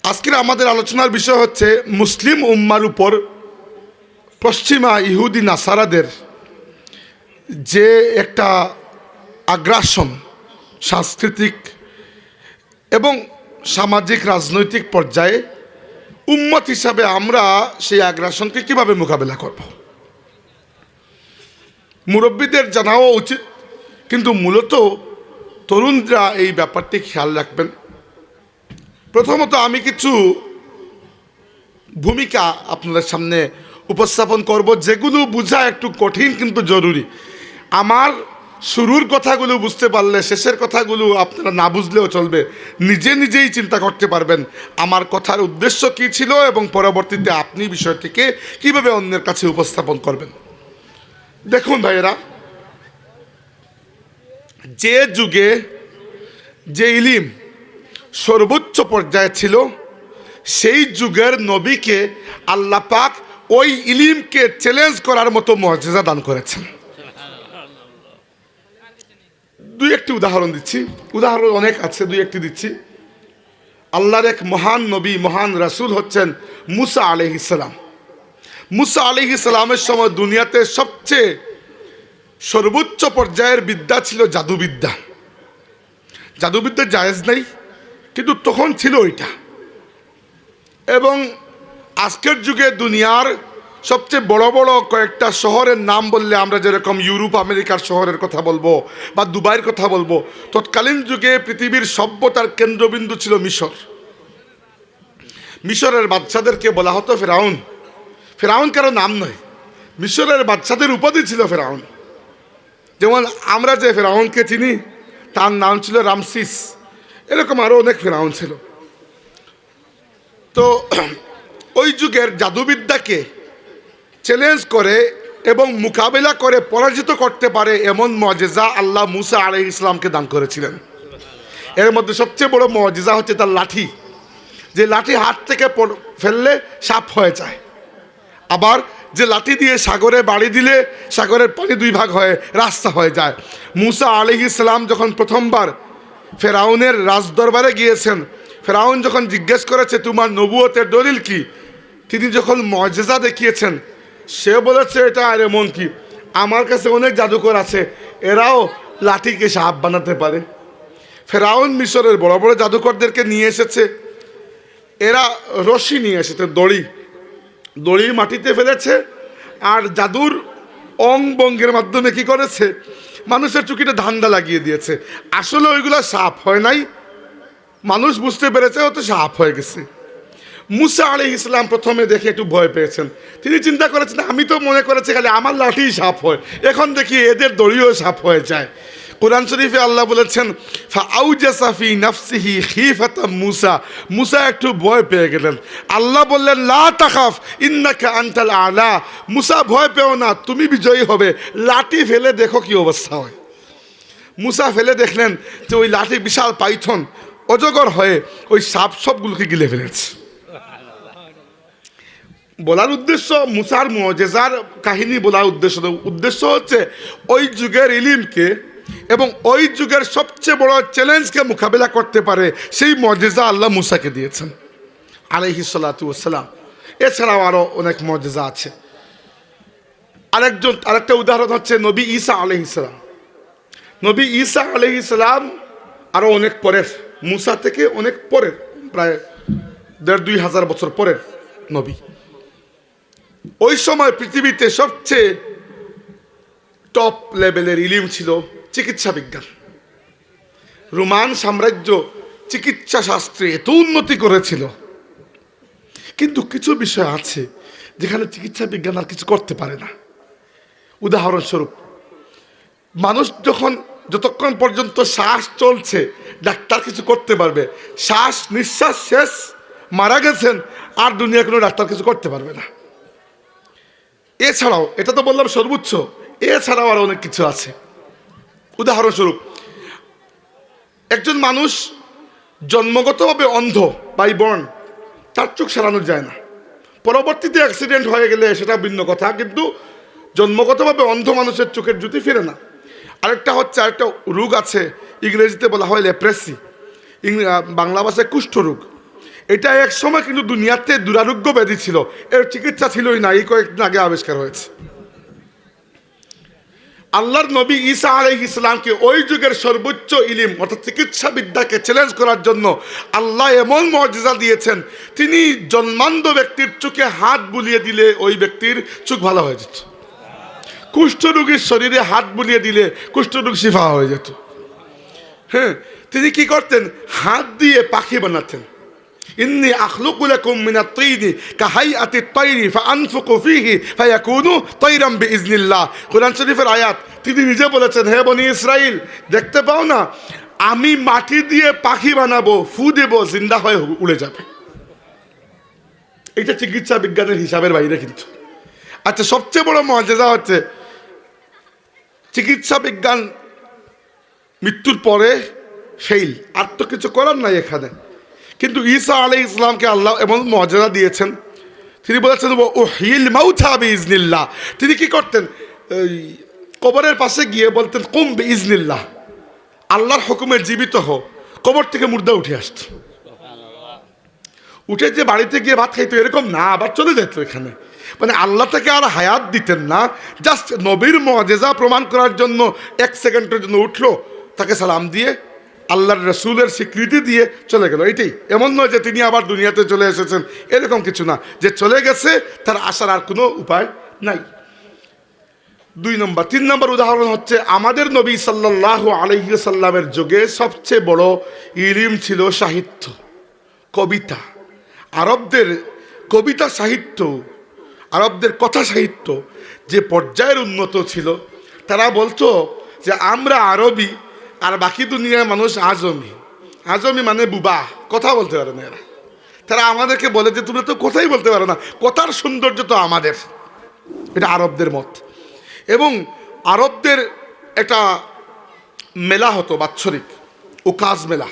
আজকের আমাদের আলোচনার বিষয় হচ্ছে মুসলিম উম্মার উপর পশ্চিমা ইহুদি নাসারাদের যে একটা আগ্রাসন সাংস্কৃতিক এবং সামাজিক রাজনৈতিক পর্যায়ে উম্মত হিসাবে আমরা সেই আগ্রাসনকে কীভাবে মোকাবেলা করব। মুরব্বীদের জানাও উচিত, কিন্তু মূলত তরুণরা এই ব্যাপারটি খেয়াল রাখবেন। প্রথমত আমি কিছু ভূমিকা আপনাদের সামনে উপস্থাপন করব, যেগুলো বোঝা একটু কঠিন কিন্তু জরুরি। আমার শুরুর কথাগুলো বুঝতে পারলে শেষের কথাগুলো আপনারা না বুঝলেও চলবে, নিজে নিজেই চিন্তা করতে পারবেন আমার কথার উদ্দেশ্য কী ছিল এবং পরবর্তীতে আপনি বিষয়টিকে কিভাবে অন্যের কাছে উপস্থাপন করবেন। দেখুন ভাইয়েরা, যে যুগে যে ইলিম সর্বোচ্চ পর্যায়ে ছিল, সেই যুগের নবীকে আল্লাহ পাক ওই ইলিমকে চ্যালেঞ্জ করার মতো মুআজিজা দান করেছেন। দুই একটি উদাহরণ দিচ্ছি, উদাহরণ অনেক আছে, দুই একটি দিচ্ছি। আল্লাহর এক মহান নবী, মহান রাসূল হচ্ছেন মুসা আলাইহিস সালাম। মুসা আলাইহিস সালামের সময় দুনিয়াতে সবচেয়ে সর্বোচ্চ পর্যায়ের বিদ্যা ছিল জাদুবিদ্যা। জাদুবিদ্যা জায়েজ নাই, কিন্তু তখন ছিল ওইটা। এবং আজকের যুগে দুনিয়ার সবচেয়ে বড় বড় কয়েকটা শহরের নাম বললে আমরা যেরকম ইউরোপ আমেরিকার শহরের কথা বলবো বা দুবাইয়ের কথা বলবো, তৎকালীন যুগে পৃথিবীর সভ্যতার কেন্দ্রবিন্দু ছিল মিশর। মিশরের বাদশাদেরকে বলা হতো ফেরাউন। ফেরাউন কারো নাম নয়, মিশরের বাদশাদের উপাধি ছিল ফেরাউন। যেমন আমরা যে ফেরাউনকে চিনি তার নাম ছিল রামসিস, এরকম আরও অনেক ফেরাউন ছিল। তো ওই যুগের জাদুবিদ্যাকে চ্যালেঞ্জ করে এবং মোকাবেলা করে পরাজিত করতে পারে এমন মুআজিজা আল্লাহ মুসা আলাইহিস সালামকে দান করেছিলেন। এর মধ্যে সবচেয়ে বড় মুআজিজা হচ্ছে তার লাঠি, যে লাঠি হাত থেকে ফেললে সাপ হয়ে যায়। আবার যে লাঠি দিয়ে সাগরে বাড়ি দিলে সাগরের পানি দুই ভাগ হয়ে রাস্তা হয়ে যায়। মুসা আলাইহিস সালাম যখন প্রথমবার ফেরাউনের রাজদরবারে গিয়েছেন, ফেরাউন যখন জিজ্ঞেস করেছে তোমার নবুয়তের দলিল কি, তিনি যখন মুআজিজা দেখিয়েছেন, সে বলেছে এটা আর এমন কি, আমার কাছে অনেক জাদুকর আছে, এরাও লাঠিকে সাপ বানাতে পারে। ফেরাউন মিশরের বড় বড় জাদুকরদেরকে নিয়ে এসেছে, এরা রশি নিয়ে এসেছে, দড়ি মাটিতে ফেলেছে আর জাদুর অং বঙ্গের মাধ্যমে কি করেছে, মানুষের চুকিতে ধান্দা লাগিয়ে দিয়েছে। আসলে ওইগুলো সাপ হয় নাই, মানুষ বুঝতে পেরেছে হয়তো সাপ হয়ে গেছে। মুসা আলাইহিস সালাম প্রথমে দেখে একটু ভয় পেয়েছেন। তিনি চিন্তা করেছেন আমি তো মনে করেছি খালি আমার লাঠি সাপ হয়, এখন দেখি এদের দড়িও সাপ হয়ে যায়। কোরআন শরীফে আল্লাহ বলেছেন ফাআউজাসা ফি নাফসিহি খিফাতাম মুসা, মুসা একটু ভয় পেয়ে গেলেন। আল্লাহ বললেন লা তাখাফ ইন্নাকা আনতাল আলা, মুসা ভয় পেও না, তুমি বিজয়ী হবে। লাঠি ফেলে দেখো কি অবস্থা হয়। মুসা ফেলে দেখলেন যে ওই লাঠি বিশাল পাইথন অজগর হয়ে ওই সাপ সবগুলোকে গিলে ফেলেছে। বলার উদ্দেশ্য মুসার মুআজিজার কাহিনী বলার উদ্দেশ্য হচ্ছে ওই যুগের ইলিমকে এবং ওই যুগের সবচেয়ে বড় চ্যালেঞ্জকে মোকাবেলা করতে পারে সেই মুআজিজা আল্লাহ মুসাকে দিয়েছেন আলাইহিস সালাতু ওয়াস সালাম। এছাড়াও আরও অনেক মুআজিজা আছে। আরেকটা উদাহরণ হচ্ছে নবী ঈসা আলাইহিস সালাম। নবী ঈসা আলাইহিস সালাম আরও অনেক পরের, মুসা থেকে অনেক পরের, প্রায় ১,৫০০ বছর পরের নবী। ওই সময় পৃথিবীতে সবচেয়ে টপ লেভেলের ইলিম ছিল চিকিৎসা বিজ্ঞান। রোমান সাম্রাজ্য চিকিৎসা শাস্ত্রে এত উন্নতি করেছিল, কিন্তু কিছু বিষয় আছে যেখানে চিকিৎসা বিজ্ঞান আর কিছু করতে পারে না। উদাহরণস্বরূপ, মানুষ যতক্ষণ পর্যন্ত শ্বাস চলছে ডাক্তার কিছু করতে পারবে, শ্বাস নিঃশ্বাস শেষ, মারা গেছেন, আর দুনিয়া কোনো ডাক্তার কিছু করতে পারবে না। এছাড়াও, এটা তো বললাম সর্বোচ্চ, এছাড়াও আরও অনেক কিছু আছে। উদাহরণস্বরূপ, একজন মানুষ জন্মগতভাবে অন্ধ বাই বর্ন, তার চোখ সারানো যায় না। পরবর্তীতে অ্যাক্সিডেন্ট হয়ে গেলে সেটা ভিন্ন কথা, কিন্তু জন্মগতভাবে অন্ধ মানুষের চোখের জ্যোতি ফিরে না। আরেকটা রোগ আছে, ইংরেজিতে বলা হয় লেপ্রেসি, বাংলা ভাষায় কুষ্ঠরোগ। এটা এক সময় কিন্তু দুনিয়াতে দুরারোগ্য ব্যাধি ছিল, এর চিকিৎসা ছিলই না, এই কয়েকদিন আগে আবিষ্কার হয়েছে। আল্লাহর নবী ঈসা আলাইহিস সালামকে ওই যুগের সর্বোচ্চ ইলম অর্থাৎ চিকিৎসা বিদ্যাকে চ্যালেঞ্জ করার জন্য আল্লাহ এমন মুআজিজা দিয়েছেন, তিনি জন্মান্ধ ব্যক্তির চোখে হাত বুলিয়ে দিলে ওই ব্যক্তির চোখ ভালো হয়ে যেত। কুষ্ঠরোগীর শরীরে হাত বুলিয়ে দিলে কুষ্ঠরোগ শিফা হয়ে যেত। হ্যাঁ, তিনি কি করতেন? হাত দিয়ে পাখি বানাতেন। ইন্নী আখলুকু লাকুম মিনাত তৈরি কাহাইআতিত তৈরি ফাআনফুকু ফীহি ফায়াকুনু তৈরাম বিইজনিল্লাহ। কুরআন শরীফের আয়াত। তিনি নিজে বলেছেন, হে বনি ইসরাইল, দেখতে পাও না আমি মাটি দিয়ে পাখি বানাবো, ফু দেব, জিন্দা হয়ে উড়ে যাবে। এটা চিকিৎসা বিজ্ঞানের হিসাবের বাইরে কিন্তু। আচ্ছা, সবচেয়ে বড় মুআজিজা হচ্ছে চিকিৎসা বিজ্ঞান মৃত্যুর পরে ফেইল, আর তো কিছু করার নাই এখানে। কিন্তু ঈসা আলাইহিস সালামকে আল্লাহ এমন মুআজিজা দিয়েছেন, তিনি বলেছেন উহিল মাউতা বিইজনিল্লাহ। তিনি কি করতেন? কবরের পাশে গিয়ে বলতেন কুম বিইজনিল্লাহ, আল্লাহর হুকুমে জীবিত হো। কবর থেকে মুর্দা উঠে আসত, উঠে যে বাড়িতে গিয়ে ভাত খাইতো এরকম না, আবার চলে যেত এখানে। মানে আল্লাহ তাকে আর হায়াত দিতেন না, জাস্ট নবীর মুআজিজা প্রমাণ করার জন্য এক সেকেন্ডের জন্য উঠলো, তাকে সালাম দিয়ে আল্লাহর রসুলের স্বীকৃতি দিয়ে চলে গেল। এটাই, এমন নয় যে তিনি আবার দুনিয়াতে চলে এসেছেন, এরকম কিছু না। যে চলে গেছে তার আসার আর কোনো উপায় নাই। 2 নম্বর। 3 নম্বর উদাহরণ হচ্ছে আমাদের নবী সাল্লাল্লাহু আলাইহি সাল্লামের যুগে সবচেয়ে বড় ইলম ছিল সাহিত্য, কবিতা। আরবদের কবিতা সাহিত্য, আরবদের কথা সাহিত্য যে পর্যায়ের উন্নত ছিল, তারা বলতো যে আমরা আরবি আর বাকি দুনিয়ার মানুষ আজমি। আজমি মানে বুবা, কথা বলতে পারে না এরা। তারা আমাদেরকে বলে যে তোমরা তো কথাই বলতে পারো না, কথার সৌন্দর্য তো আমাদের। এটা আরবদের মত। এবং আরবদের একটা মেলা হতো বাৎসরিক, উকাজ মেলা।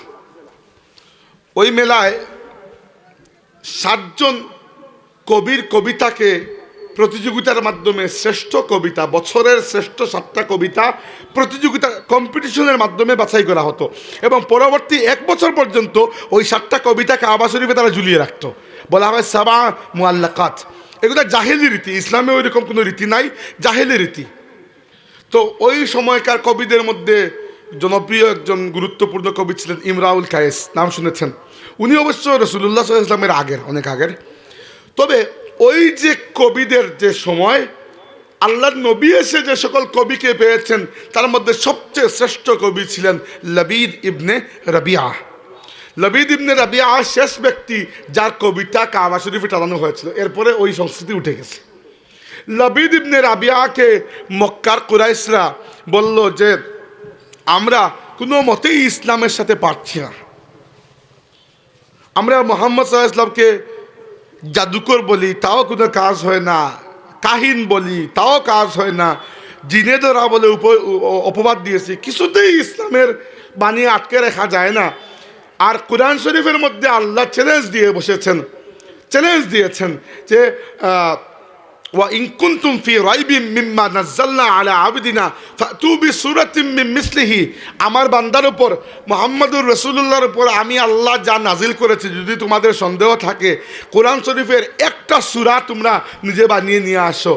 ওই মেলায় 60 জন কবির কবিতাকে প্রতিযোগিতার মাধ্যমে শ্রেষ্ঠ কবিতা, বছরের শ্রেষ্ঠ 7টা কবিতা প্রতিযোগিতা কম্পিটিশনের মাধ্যমে বাছাই করা হতো। এবং পরবর্তী 1 বছর পর্যন্ত ওই 7টা কবিতা কাবা শরীফে তারা ঝুলিয়ে রাখতো। বলা হয় সাবা মুআল্লাকাত। এগুলো জাহেলি রীতি, ইসলামে ওই রকম কোনো রীতি নাই, জাহেলি রীতি। তো ওই সময়কার কবিদের মধ্যে জনপ্রিয় একজন গুরুত্বপূর্ণ কবি ছিলেন ইমরাউল কায়েস, নাম শুনেছেন। উনি অবশ্য রাসূলুল্লাহ সাল্লাল্লাহু আলাইহি ওয়াসাল্লামের আগের, অনেক আগের। তবে ওই যে কবিদের যে সময় আল্লাহর নবী এসে যে সকল কবিকে পেয়েছেন, তার মধ্যে সবচেয়ে শ্রেষ্ঠ কবি ছিলেন লবিদ ইবনে রাবিয়া। লবিদ ইবনে রাবিয়া শেষ ব্যক্তি যার কবিতা কাবা শরীফে টানানো হয়েছিল। এরপরে ওই সংস্কৃতি উঠে গেছে। লবিদ ইবনে রাবিয়াকে মক্কার কুরাইশরা বলল যে আমরা কোনো মতেই ইসলামের সাথে পারছি না, আমরা মুহাম্মদ সাল্লাল্লাহু আলাইহি ওয়াসাল্লামকে জাদুকর বলি তাও কোনো কাজ হয় না, কাহিন বলি তাও কাজ হয় না, জিনে ধরা বলে অপবাদ দিয়েছি, কিছুতেই ইসলামের বাণী আটকে রাখা যায় না। আর কুরআন শরীফের মধ্যে আল্লাহ চ্যালেঞ্জ দিয়েছেন যে ওয়া ইন কুনতুম ফি রাইবিম মিম্মা নাযালনা আলা আবদিনা ফাতু বিসূরাতিম মিন মিসলিহি। আমার বান্দার উপর মুহাম্মদুর রাসূলুল্লাহর উপর আমি আল্লাহ যা নাজিল করেছি, যদি তোমাদের সন্দেহ থাকে কোরআন শরীফের একটা সূরা তোমরা নিজে বানিয়ে নিয়ে আসো,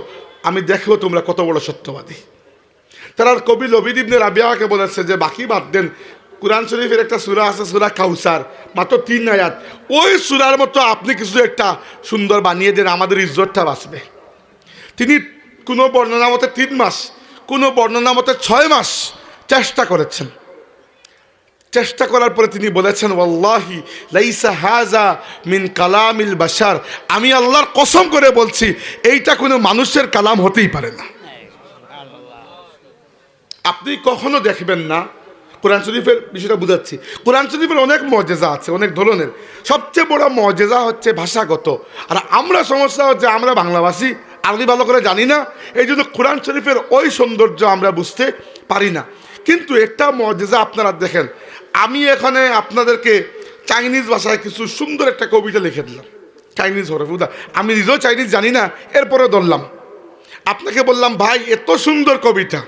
আমি দেখো তোমরা কত বড় সত্যবাদী। তারা কবি লবিদ ইবনে রাবিয়াকে বলেছে যে বাকি বাদ দেন, কোরআন শরীফের একটা সূরা আছে, সূরা কাউসার, মাত্র 3 আয়াত, ওই সূরার মতো আপনি কিছু একটা সুন্দর বানিয়ে দেন, আমাদের ইজ্জতটা বাঁচবে। তিনি কোনো বর্ণনা মতে 3 মাস, কোনো বর্ণনা মতে 6 মাস চেষ্টা করেছেন। চেষ্টা করার পরে তিনি বলেছেন ওয়াল্লাহি লাইসা হাযা মিন কালামিল বাশার, আমি আল্লাহর কসম করে বলছি এইটা কোনো মানুষের কালাম হতেই পারে না। আপনি কখনো দেখবেন না। কোরআন শরীফের বিষয়টা বুঝাচ্ছি। কোরআন শরীফের অনেক মুআজিজা আছে, অনেক ধরনের। সবচেয়ে বড় মুআজিজা হচ্ছে ভাষাগত। আর আমরা সমস্যা হচ্ছে আমরা বাংলাভাষী, আরবি ভালো করে জানি না, এই জন্য কোরআন শরীফের ওই সৌন্দর্য আমরা বুঝতে পারি না। কিন্তু একটা মুআজিজা আপনারা দেখেন, আমি এখানে আপনাদেরকে চাইনিজ ভাষায় কিছু সুন্দর একটা কবিতা লিখে দিলাম, চাইনিজ হরফে। আমি নিজেও চাইনিজ জানি না, এরপরে ধরলাম আপনাকে, বললাম ভাই এত সুন্দর কবিতা,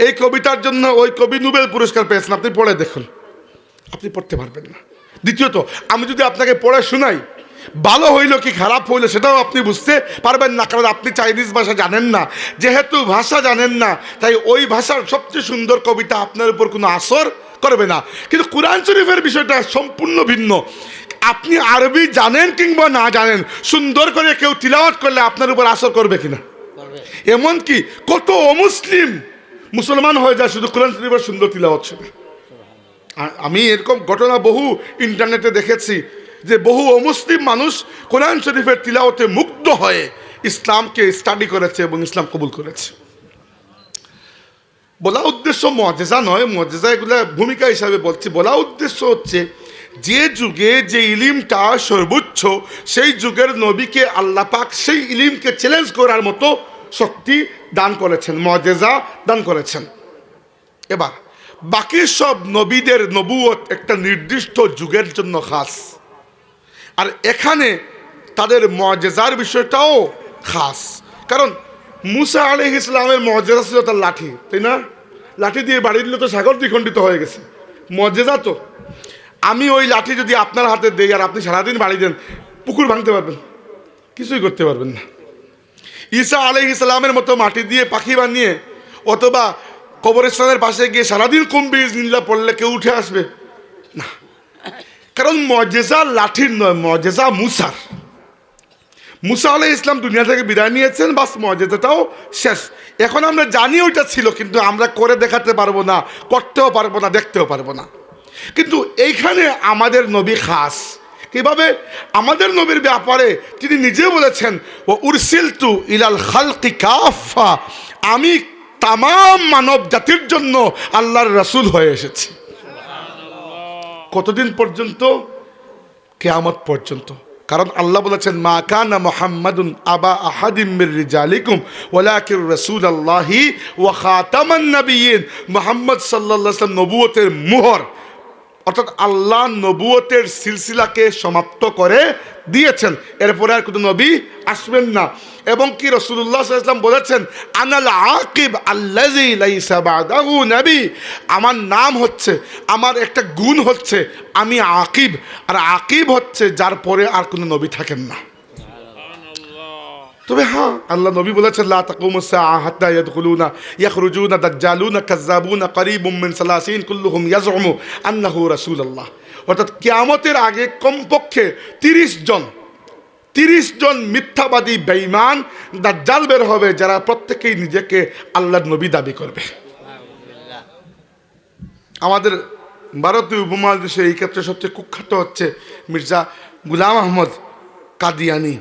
এই কবিতার জন্য ওই কবি নোবেল পুরস্কার পেয়েছেন, আপনি পড়ে দেখুন, আপনি পড়তে পারবেন না। দ্বিতীয়ত, আমি যদি আপনাকে পড়ে শোনাই, ভালো হইলো কি খারাপ হইলো সেটাও আপনি বুঝতে পারবেন না, কারণ আপনি চাইনিজ ভাষা জানেন না। যেহেতু ভাষা জানেন না, তাই ওই ভাষার সবচেয়ে সুন্দর কবিতা আপনার উপর কোনো আসর করবে না। কিন্তু কোরআন শরীফের বিষয়টা সম্পূর্ণ ভিন্ন। আপনি আরবি জানেন কিংবা না জানেন, সুন্দর করে কেউ তিলাওয়াত করলে আপনার উপর আসর করবে কিনা? এমনকি কত অমুসলিম মুসলমান হয়ে যায় শুধু কোরআন শরীফের সুন্দর তিলাওয়াত শুনে। আমি এরকম ঘটনা বহু ইন্টারনেটে দেখেছি যে বহু অমুসলিম মানুষ কোরআন শরীফের তিলাওয়াতে মুগ্ধ হয়ে ইসলামকে স্টাডি করেছে এবং ইসলাম কবুল করেছে। বলা উদ্দেশ্য মুআজিজা নয়, মুআজিজা এগুলা ভূমিকা হিসাবে বলছি। বলা উদ্দেশ্য হচ্ছে যে যুগে যে ইলিমটা সর্বোচ্চ, সেই যুগের নবীকে আল্লাহ পাক সেই ইলিমকে চ্যালেঞ্জ করার মতো শক্তি দান করেছেন, মুআজিজা দান করেছেন। এবার বাকি সব নবীদের নবুয়ত একটা নির্দিষ্ট যুগের জন্য খাস, আর এখানে তাদের মুআজিজার বিষয়টাও খাস। কারণ মুসা আলাইহিস সালামের মুআজিজা ছিল তার লাঠি, তাই না? লাঠি দিয়ে বাড়ি দিলে তো সাগর দ্বিখণ্ডিত হয়ে গেছে, মুআজিজা তো। আমি ওই লাঠি যদি আপনার হাতে দেই আর আপনি সারাদিন বাড়ি দেন, পুকুর ভাঙতে পারবেন? কিছুই করতে পারবেন না। ঈসা আলাইহিস সালামের মতো মাটি দিয়ে পাখি বানিয়ে অথবা কবরস্থানের পাশে গিয়ে সারাদিন কুম্ভীর নিল্লা পড়লে কেউ উঠে আসবে না। কারণ মুআজিজা লাঠির নয়, মুআজিজা মুসার। মুসা আলাইহিস সালাম দুনিয়া থেকে বিদায় নিয়েছেন, বাস মুআজিজাটাও শেষ। এখন আমরা জানি ওইটা ছিল, কিন্তু আমরা করে দেখাতে পারবো না, করতেও পারবো না, দেখতেও পারবো না। কিন্তু এইখানে আমাদের নবী খাস। কিভাবে? আমাদের নবীর ব্যাপারে তিনি নিজে বলেছেন, ও উরসিলতু ইলাল খালকি কাফা, আমি তামাম মানব জাতির জন্য আল্লাহর রাসূল হয়ে এসেছি। কতদিন পর্যন্ত? কিয়ামত পর্যন্ত। কারণ আল্লাহ বলেছেন, মা কানা মুহাম্মাদুন আবা আহাদিম মির রিজালিকুম ওয়ালাকিন রাসূলুল্লাহি ওয়া খাতামান নবিয়্যিন। মুহাম্মদ সাল্লাল্লাহু আলাইহি ওয়াসাল্লাম নবুয়তের মুহর, অর্থাৎ আল্লাহ নবুয়তের সিলসিলাকে সমাপ্ত করে দিয়েছেন, এরপরে আর কোনো নবী আসবেন না। এবং কি রাসূলুল্লাহ সাল্লাল্লাহু আলাইহি ওয়াসাল্লাম বলেছেন, আনাল আকিব আল্লাযী লাইসা বাদাহু নবী, আমার নাম হচ্ছে, আমার একটা গুণ হচ্ছে আমি আকিব। আর আকিব হচ্ছে যার পরে আর কোনো নবী থাকেন না। তবে হ্যাঁ, আল্লাহ নবী বলেছেন, লা তাকুমুস সাআ হাত্তা ইয়াদখুলুনা ইয়াখরুজুনা দাজ্জালুনা কাযযাবুনা করিবুম মিন সালাসিন কুল্লুহুম ইয়াজউমু আন্নাহু রাসূলুল্লাহ। অর্থাৎ কিয়ামতের আগে কমপক্ষে 30 জন মিথ্যাবাদী বেঈমান দাজ্জাল বের হবে, যারা প্রত্যেকেই নিজেকে আল্লাহর নবী দাবি করবে। আমাদের ভারতীয় উপমহাদেশে এই ক্ষেত্রে সবচেয়ে কুখ্যাত হচ্ছে মির্জা গুলাম আহমদ কাদিয়ানি।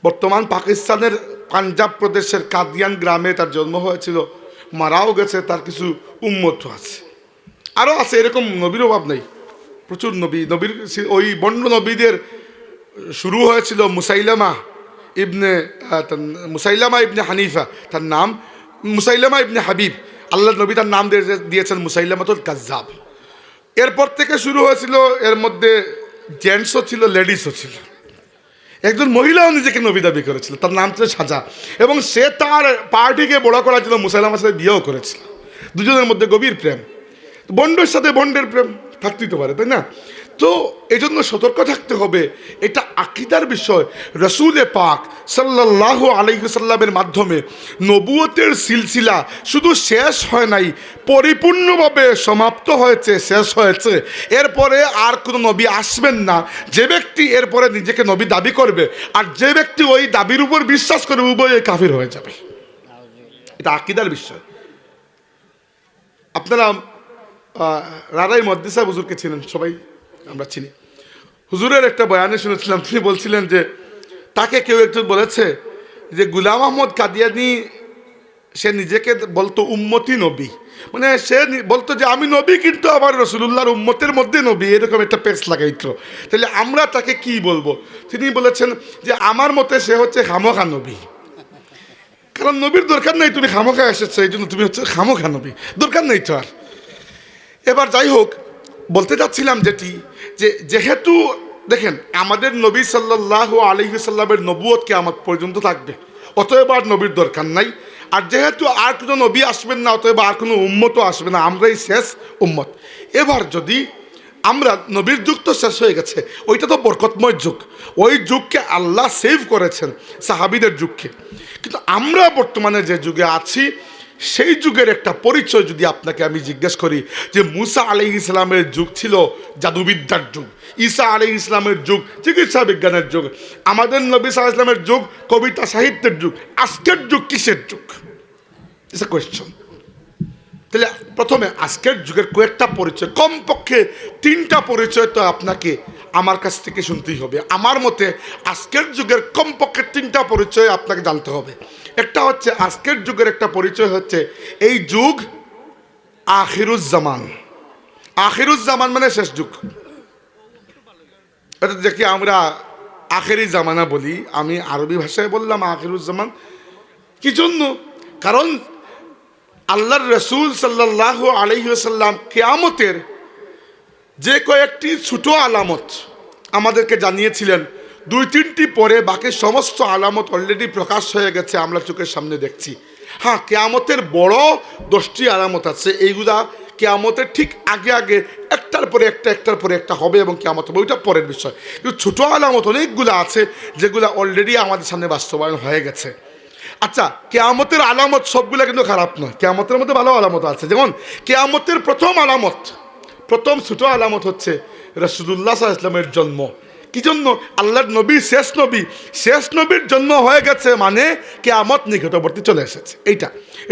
বর্তমান পাকিস্তানের পাঞ্জাব প্রদেশের কাদিয়ান গ্রামে তার জন্ম হয়েছিল, মারাও গেছে, তার কিছু উম্মত আছে, আরও আছে। এরকম নবীর অভাব নেই, প্রচুর নবী। নবীর ওই বন্ড নবীদের শুরু হয়েছিল মুসাইলামা ইবনে হানিফা, তার নাম মুসাইলামা ইবনে হাবিব। আল্লাহ নবী তার নাম দিয়েছেন মুসাইলামাতুল কাজ্জাব। এরপর থেকে শুরু হয়েছিল, এর মধ্যে জেন্টসও ছিল, লেডিসও ছিল। একজন মহিলাও নিজেকে নবী দাবি করেছিল, তার নাম ছিল সাজা, এবং সে তার পার্টিকে বড় করার জন্য মুসাইলামার সাথে বিয়েও করেছিল। দুজনের মধ্যে গভীর প্রেম। বন্ডের সাথে বন্ডের প্রেম থাকতেই তো পারে, তাই না? তো এই জন্য সতর্ক থাকতে হবে, এটা আকীদার বিষয়। রাসূল পাক সাল্লাল্লাহু আলাইহি ওয়াসাল্লামের মাধ্যমে নবুয়তের সিলসিলা শুধু শেষ হয় নাই, পরিপূর্ণভাবে সমাপ্ত হয়েছে, শেষ হয়েছে। এরপরে আর কোনো নবী আসবেন না। যে ব্যক্তি এরপরে নিজেকে নবী দাবি করবে আর যে ব্যক্তি ওই দাবির উপর বিশ্বাস করবে, উভয়ে কাফির হয়ে যাবে। এটা আকীদার বিষয়। আপনারা রারাই মদ্দিসা হুজুরকে চিনেন, সবাই আমরা চিনি। হুজুরের একটা বয়ানে শুনেছিলাম, তিনি বলছিলেন যে তাকে কেউ একজন বলেছে যে গুলাম আহমদ কাদিয়ানি সে নিজেকে বলতো উম্মতি নবী, মানে সে বলতো যে আমি নবী কিন্তু আবার রাসূলুল্লাহর উম্মতের মধ্যে নবী, এরকম একটা পেশ লাগাইতো। তাহলে আমরা তাকে কি বলবো? তিনি বলেছেন যে আমার মতে সে হচ্ছে খামোখা নবী। কারণ নবীর দরকার নেই, তুমি খামোখা এসেছো, এই জন্য তুমি হচ্ছে খামোখা নবী, দরকার নেই তো আর। এবার যাই হোক, বলতে চাচ্ছিলাম যেহেতু দেখেন আমাদের নবী সাল্লাল্লাহু আলাইহি ওয়াসাল্লামের নবুয়ত কিয়ামত পর্যন্ত থাকবে, অতএব আর নবীর দরকার নাই। আর যেহেতু আর কোনো নবী আসবেন না, অতএব আর কোনো উম্মতও আসবে না, আমরাই শেষ উম্মত। এবার যদি আমরা নবীর যুগ তো শেষ হয়ে গেছে, ওইটা তো বরকতময় যুগ, ওই যুগকে আল্লাহ সেভ করেছেন সাহাবীদের যুগকে। কিন্তু আমরা বর্তমানে যে যুগে আছি সেই যুগের একটা পরিচয় যদি আপনাকে আমি জিজ্ঞেস করি যে মুসা আলাইহিস সালামের যুগ ছিল জাদুবিদ্যার যুগ, ঈসা আলাইহিস সালামের যুগ চিকিৎসা বিজ্ঞানের যুগ, আমাদের নবী সাল্লাল্লাহু আলাইহি ওয়াসাল্লামের যুগ কবিতা সাহিত্যের যুগ, আজকের যুগ কিসের যুগ? It's a question. তাহলে প্রথমে আজকের যুগের কয়েকটা পরিচয়, কমপক্ষে 3টা পরিচয় তো আপনাকে আমার কাছ থেকে শুনতেই হবে। আমার মতে আজকের যুগের কমপক্ষে 3টা পরিচয় আপনাকে জানতে হবে। একটা হচ্ছে আজকের যুগের একটা পরিচয় হচ্ছে এই যুগ আখিরুজ্জামান। আখিরুজ্জামান মানে শেষ যুগ। এটা দেখি আমরা আখেরি জামানা বলি, আমি আরবি ভাষায় বললাম আখিরুজ্জামান কি জন্য? কারণ আল্লাহর রসুল সাল্লাল্লাহু আলাইহি ওয়াসাল্লাম কিয়ামতের যে কয়েকটি ছোট আলামত আমাদেরকে জানিয়েছিলেন, 2-3টি পরে বাকি সমস্ত আলামত অলরেডি প্রকাশ হয়ে গেছে, আমরা চোখের সামনে দেখছি। হ্যাঁ, কিয়ামতের বড় 10টি আলামত আছে, এইগুলা কিয়ামতের ঠিক আগে আগে একটার পরে একটা হবে এবং কিয়ামত হবে, ওইটা পরের বিষয়। কিন্তু ছোটো আলামত অনেকগুলো আছে যেগুলো অলরেডি আমাদের সামনে বাস্তবায়ন হয়ে গেছে। আচ্ছা, কিয়ামতের আলামত সবগুলো কিন্তু খারাপ নয়, কিয়ামতের মধ্যে ভালো আলামত আছে। যেমন কিয়ামতের প্রথম আলামত, প্রথম ছোট আলামত হচ্ছে রাসূলুল্লাহ সাল্লাল্লাহু আলাইহি ওয়াসাল্লামের জন্ম। কি জন্য? আল্লাহর নবী শেষ নবীর জন্ম হয়ে গেছে মানে কিয়ামত নিকটবর্তী চলে এসেছে।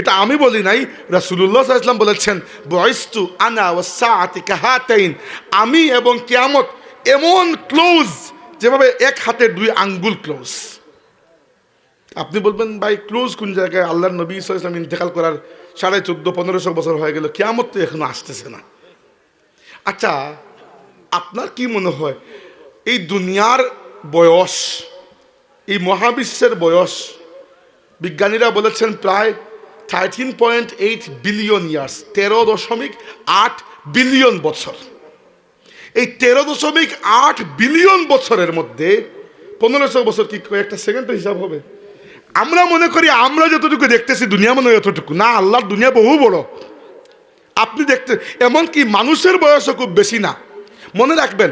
এটা আমি বলি নাই, রাসূলুল্লাহ সাল্লাল্লাহু আলাইহি ওয়াসাল্লাম বলেছেন বুইস্তু আনা ওয়াস সাআতি কাহাতাইন, আমি এবং কিয়ামত এমন ক্লোজ যেভাবে এক হাতের 2 আঙ্গুল ক্লোজ। আপনি বলবেন ভাই ক্লোজ কোন জায়গায়? আল্লাহর নবী সাল্লাল্লাহু আলাইহি ওয়াসাল্লাম ইন্তেকাল করার 1450-1500 বছর হয়ে গেল, কিয়ামত তো এখনো আসতেছে না। আচ্ছা, আপনার কি মনে হয় এই দুনিয়ার বয়স, এই মহাবিশ্বের বয়স বিজ্ঞানীরা বলেছেন প্রায় 13.8 বিলিয়ন ইয়ার্স, 13.8 বিলিয়ন বছর। এই 13.8 বিলিয়ন বছরের মধ্যে 1500 বছর কি একটা সেকেন্ডের হিসাব হবে? আমরা মনে করি আমরা যতটুকু দেখতেছি দুনিয়া মনে হয় যতটুকু না, আল্লাহর দুনিয়া বহু বড়। আপনি দেখতে এমনকি মানুষের বয়সও খুব বেশি না। মনে রাখবেন,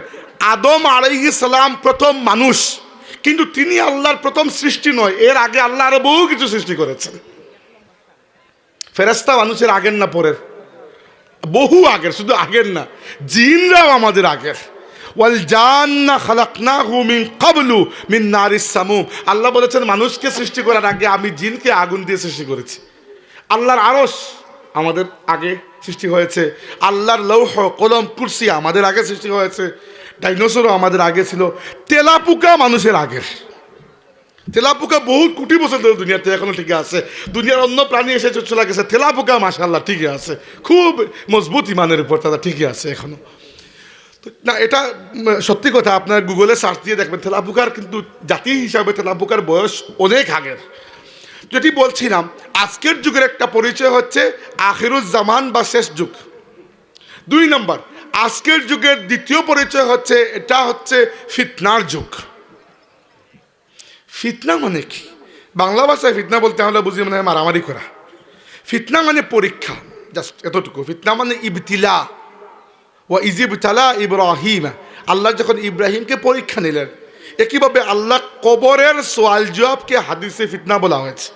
আদম আলাইহিস সালাম প্রথম মানুষ, কিন্তু তিনি আল্লাহর প্রথম সৃষ্টি নয়, এর আগে আল্লাহ আরো বহু কিছু সৃষ্টি করেছেন। ফেরেশতা মানুষের আগের না পরের? বহু আগের, শুধু আগের না, জিনরাও আমাদের আগের। ওয়াল জান্না খালাকনাহু মিন ক্বাবলু মিন নারিস সামুম, আল্লাহ বলেছেন মানুষকে সৃষ্টি করার আগে আমি জিনকে আগুন দিয়ে সৃষ্টি করেছি। আল্লাহর আরশ আমাদের আগে সৃষ্টি হয়েছে, আল্লাহর লৌহ কলম কুরসি আমাদের আগে সৃষ্টি হয়েছে, ডাইনোসরও আমাদের আগে ছিল, তেলাপোকা মানুষের আগের। তেলাপোকা বহু কোটি বছর ধরে দুনিয়াতে এখনো ঠিকই আছে, দুনিয়ার অন্য প্রাণী এসে চলে গেছে, তেলাপোকা মাশাআল্লাহ ঠিকই আছে, খুব মজবুত ইমানের উপর তারা ঠিকই আছে এখনো। না, এটা সত্যি কথা, আপনার গুগলে সার্চ দিয়ে দেখবেন তেলাপোকার কিন্তু জাতি হিসাবে তেলাপোকার বয়স অনেক আগের। যেটি বলছিলাম, আজকের যুগের একটা পরিচয় হচ্ছে আখিরুজ্জামান বা শেষ যুগ। 2 নম্বর, আজকের যুগের দ্বিতীয় পরিচয় হচ্ছে এটা হচ্ছে ফিতনার যুগ। ফিতনা মানে কি? বাংলা ভাষায় ফিতনা বলতে আমরা বুঝি মানে মারামারি করা। ফিতনা মানে পরীক্ষা, জাস্ট এতটুকু। ফিতনা মানে ইবতিলা, ওয়া ইজিবতালা ইব্রাহিম, আল্লাহ যখন ইব্রাহিমকে পরীক্ষা নিলেন, একইভাবে আল্লাহ কবরের সোয়াল জবাবকে হাদিসে ফিতনা বলা হয়েছে।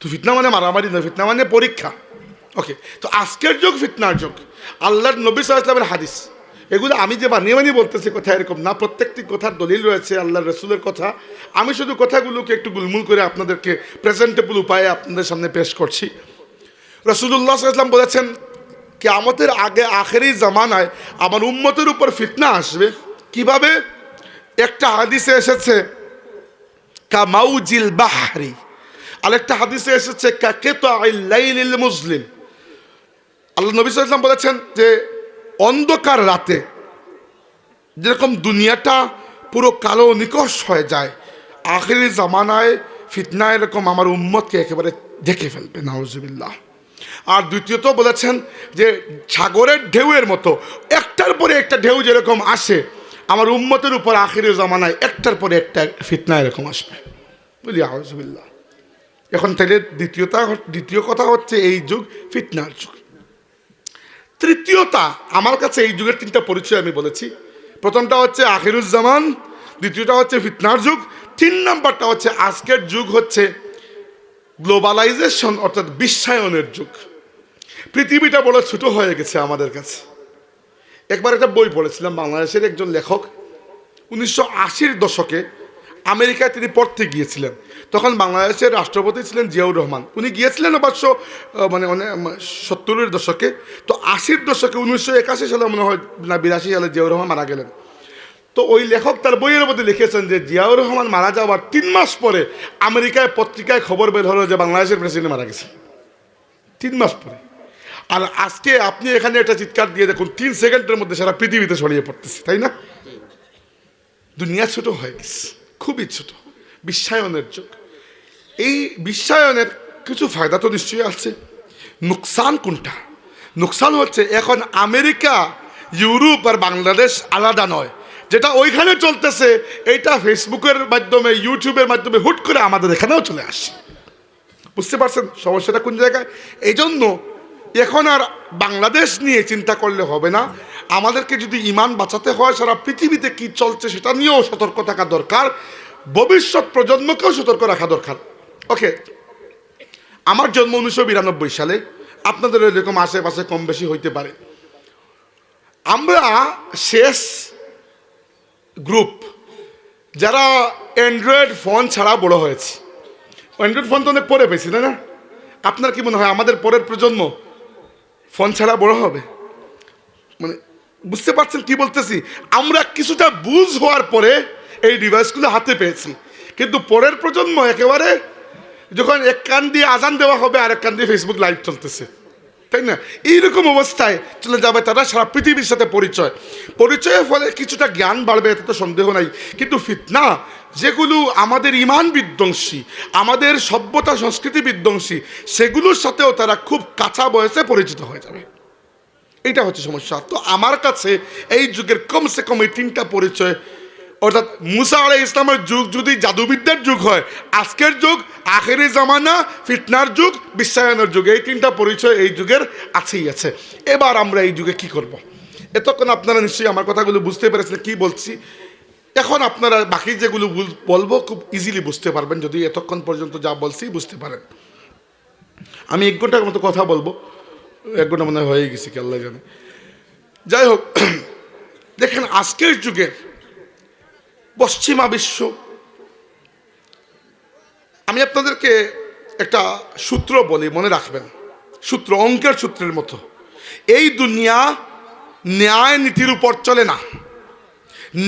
তো ফিতনা মানে মারামারি নয়, ফিতনা মানে পরীক্ষা। ওকে, তো আজকের যুগ ফিতনার যুগ। আল্লাহর নবী সাল্লাল্লাহু আলাইহি ওয়াসাল্লামের হাদিস, এগুলো আমি যে বানিয়ে বলতেছি কথা এরকম না, প্রত্যেকটি কথার দলিল রয়েছে আল্লাহর রসুলের কথা। আমি শুধু কথাগুলোকে একটু গুলমুল করে আপনাদেরকে প্রেজেন্টেবল উপায়ে আপনাদের সামনে পেশ করছি। রাসূলুল্লাহ সাল্লাল্লাহু আলাইহি ওয়াসাল্লাম বলেছেন কিয়ামতের আগে আখেরি জামানায় আমার উম্মতের উপর ফিতনা আসবে। কিভাবে? একটা হাদিসে এসেছে কামাউজিল বাহরি, আরেকটা হাদিসে এসেছে কাকিতাইল লাইলিল মুসলিম। আল্লাহ নবী সাল্লাল্লাহু আলাইহি ওয়াসাল্লাম বলেছেন যে অন্ধকার রাতে যেরকম দুনিয়াটা পুরো কালো নিকশ হয়ে যায়, আখেরি জামানায় ফিতনা এরকম আমার উম্মতকে একেবারে ঢেকে ফেলবে, নাউজুবিল্লাহ। আর দ্বিতীয়ত বলেছেন যে সাগরের ঢেউয়ের মতো একটার পরে একটা ঢেউ যেরকম আসে, আমার উম্মতের উপর আখেরি জামানায় একটার পরে একটা ফিতনা এরকম আসবে, বুঝলি, নাউজুবিল্লাহ। এখন তাহলে দ্বিতীয় কথা হচ্ছে এই যুগ ফিতনার যুগ। তৃতীয়তা, আমার কাছে এই যুগের তিনটা পরিচয় আমি বলেছি। প্রথমটা হচ্ছে আখিরুজ্জামান, দ্বিতীয়টা হচ্ছে ফিতনার যুগ, 3 নাম্বারটা হচ্ছে আজকের যুগ হচ্ছে গ্লোবালাইজেশন অর্থাৎ বিশ্বায়নের যুগ। পৃথিবীটা বড় ছোট হয়ে গেছে আমাদের কাছে। একবার একটা বই পড়েছিলাম, বাংলাদেশের একজন লেখক 1980-র দশকে আমেরিকায় তিনি পড়তে গিয়েছিলেন। তখন বাংলাদেশের রাষ্ট্রপতি ছিলেন জিয়াউর রহমান। উনি গিয়েছিলেন অবশ্য মানে 70-এর দশকে। তো 80-র দশকে 1981 সালে মনে হয় না 82 সালে জিয়াউর রহমান মারা গেলেন। তো ওই লেখক তার বইয়ের মধ্যে লিখেছেন যে জিয়াউর রহমান মারা যাওয়ার 3 মাস পরে আমেরিকায় পত্রিকায় খবর বের হলো যে বাংলাদেশের প্রেসিডেন্ট মারা গেছে, 3 মাস পরে। আর আজকে আপনি এখানে একটা চিৎকার দিয়ে দেখুন, 3 সেকেন্ডের মধ্যে সারা পৃথিবীতে ছড়িয়ে পড়তেছে, তাই না? দুনিয়া ছোট হয়ে গেছে, খুবই ছোট, বিশ্বায়নের যুগ। এই বিশ্বায়নের কিছু ফায়দা তো নিশ্চয়ই আছে। নুকসান কোনটা? নুকসান হচ্ছে এখন আমেরিকা, ইউরোপ আর বাংলাদেশ আলাদা নয়। যেটা ওইখানে চলতেছে এইটা ফেসবুকের মাধ্যমে, ইউটিউবের মাধ্যমে হুট করে আমাদের এখানেও চলে আসে। বুঝতে পারছেন সমস্যাটা কোন জায়গায়? এই জন্য এখন আর বাংলাদেশ নিয়ে চিন্তা করলে হবে না। আমাদেরকে যদি ঈমান বাঁচাতে হয়, সারা পৃথিবীতে কি চলছে সেটা নিয়েও সতর্ক থাকা দরকার, ভবিষ্যৎ প্রজন্মকেও সতর্ক রাখা দরকার। ওকে, আমার জন্ম 1992 সালে, আপনাদের এরকম আশেপাশে কম বেশি হইতে পারে। আমরা শেষ গ্রুপ যারা অ্যান্ড্রয়েড ফোন ছাড়া বড় হয়েছে। অ্যান্ড্রয়েড ফোন তো অনেক পরে পেয়েছি, তাই না? আপনার কি মনে হয় আমাদের পরের প্রজন্ম ফোন ছাড়া বড় হবে? মানে বুঝতে পারছেন কি বলতেছি? আমরা কিছুটা বুঝ হওয়ার পরে এই ডিভাইসগুলো হাতে পেয়েছি, কিন্তু পরের প্রজন্ম একেবারে যখন এক কান দিয়ে আজান দেওয়া হবে আর এক কান দিয়ে ফেসবুক লাইভ চলতেছে, তাই না? এইরকম অবস্থায় চলে যাবে তারা। সারা পৃথিবীর সাথে পরিচয়ের ফলে কিছুটা জ্ঞান বাড়বে, এতে তো সন্দেহ নাই। কিন্তু ফিতনা যেগুলো আমাদের ঈমান বিধ্বংসী, আমাদের সভ্যতা সংস্কৃতি বিধ্বংসী, সেগুলোর সাথেও তারা খুব কাঁচা বয়সে পরিচিত হয়ে যাবে। এটা হচ্ছে সমস্যা। তো আমার কাছে এই যুগের কমসে কম এই 3টা পরিচয়, অর্থাৎ মুসা আলাইহিস ইসলামের যুগ যদি জাদুবিদ্যার যুগ হয়, আজকের যুগ আখেরি জামানা, ফিতনার যুগ, বিশ্বায়নের যুগ, এই 3টা পরিচয় এই যুগের আছেই আছে। এবার আমরা এই যুগে কি করব? এতক্ষণ আপনারা নিশ্চয়ই আমার কথাগুলো বুঝতে পেরেছেন কি বলছি। এখন আপনারা বাকি যেগুলো বলবো খুব ইজিলি বুঝতে পারবেন যদি এতক্ষণ পর্যন্ত যা বলছি বুঝতে পারেন। আমি 1 ঘন্টার মতো কথা বলবো, 1 ঘন্টা মনে হয়ে গেছি কি আল্লাহ জানে। যাই হোক, দেখেন আজকের যুগের পশ্চিমা বিশ্ব, আমি আপনাদেরকে একটা সূত্র বলি, মনে রাখবেন, সূত্র অঙ্কের সূত্রের মতো। এই দুনিয়া ন্যায় নীতির উপর চলে না,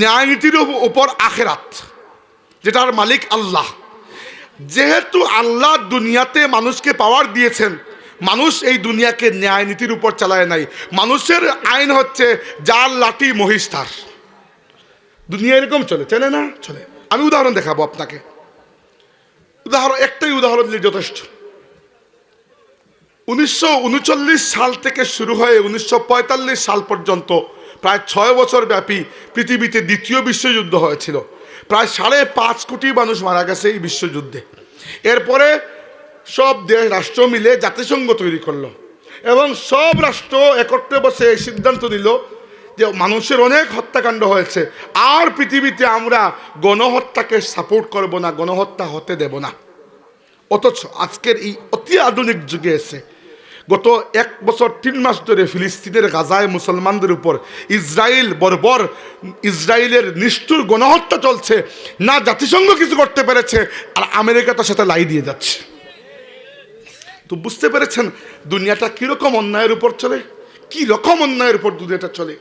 ন্যায় নীতির উপর আখেরাত, যেটার মালিক আল্লাহ। যেহেতু আল্লাহ দুনিয়াতে মানুষকে পাওয়ার দিয়েছেন, মানুষ এই দুনিয়াকে ন্যায় নীতির উপর চালায় নাই। মানুষের আইন হচ্ছে যার লাঠি মহিষ তার। দুনিয়া এরকম চলে না? চলে। আমি উদাহরণ দেখাবো আপনাকে। একটাই উদাহরণ দিলে যথেষ্ট। 1939 সাল থেকে শুরু হয়ে 1945 সাল পর্যন্ত প্রায় 6 বছর ব্যাপী পৃথিবীতে 2য় বিশ্বযুদ্ধ হয়েছিল। প্রায় 5.5 কোটি মানুষ মারা গেছে এই বিশ্বযুদ্ধে। এরপরে সব দেশ রাষ্ট্র মিলে জাতিসংঘ তৈরি করলো এবং সব রাষ্ট্র একত্রে বসে এই সিদ্ধান্ত নিল যে মানুষের অনেক হত্যাকাণ্ড হয়েছে, আর পৃথিবীতে আমরা গণহত্যাকে সাপোর্ট করব না, গণহত্যা হতে দেব না। অথচ আজকের এই অতি আধুনিক যুগে এসে গত 1 বছর 3 মাস ধরে ফিলিস্তিনের গাজায় মুসলমানদের উপর ইসরায়েলের নিষ্ঠুর গণহত্যা চলছে। না জাতিসংঘ কিছু করতে পেরেছে, আর আমেরিকা তার সাথে লাই দিয়ে যাচ্ছে। তো বুঝতে পেরেছেন দুনিয়াটা কিরকম অন্যায়ের উপর চলে, কি রকম অন্যায়ের উপর দুনিয়াটা চলে।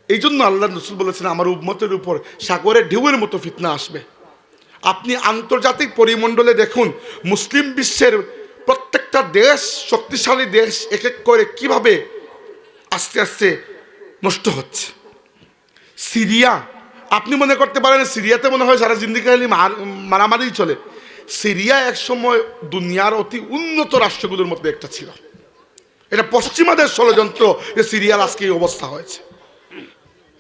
এই জন্য আল্লাহ রাসূল বলেছেন আমার উম্মতের উপর সাগরের ঢেউয়ের মতো ফিতনা আসবে। আপনি আন্তর্জাতিক পরিমণ্ডলে দেখুন, মুসলিম বিশ্বের প্রত্যেকটা দেশ, শক্তিশালী দেশ এক এক করে কিভাবে আস্তে আস্তে নষ্ট হচ্ছে। সিরিয়া, আপনি মনে করতে পারেন সিরিয়াতে মনে হয় সারা জিন্দিগি খালি মারামারি চলে। সিরিয়া এক সময় দুনিয়ার অতি উন্নত রাষ্ট্রগুলোর মধ্যে একটা ছিল। এটা পশ্চিমাদের ষড়যন্ত্র যে সিরিয়ার আজকে এই অবস্থা হয়েছে।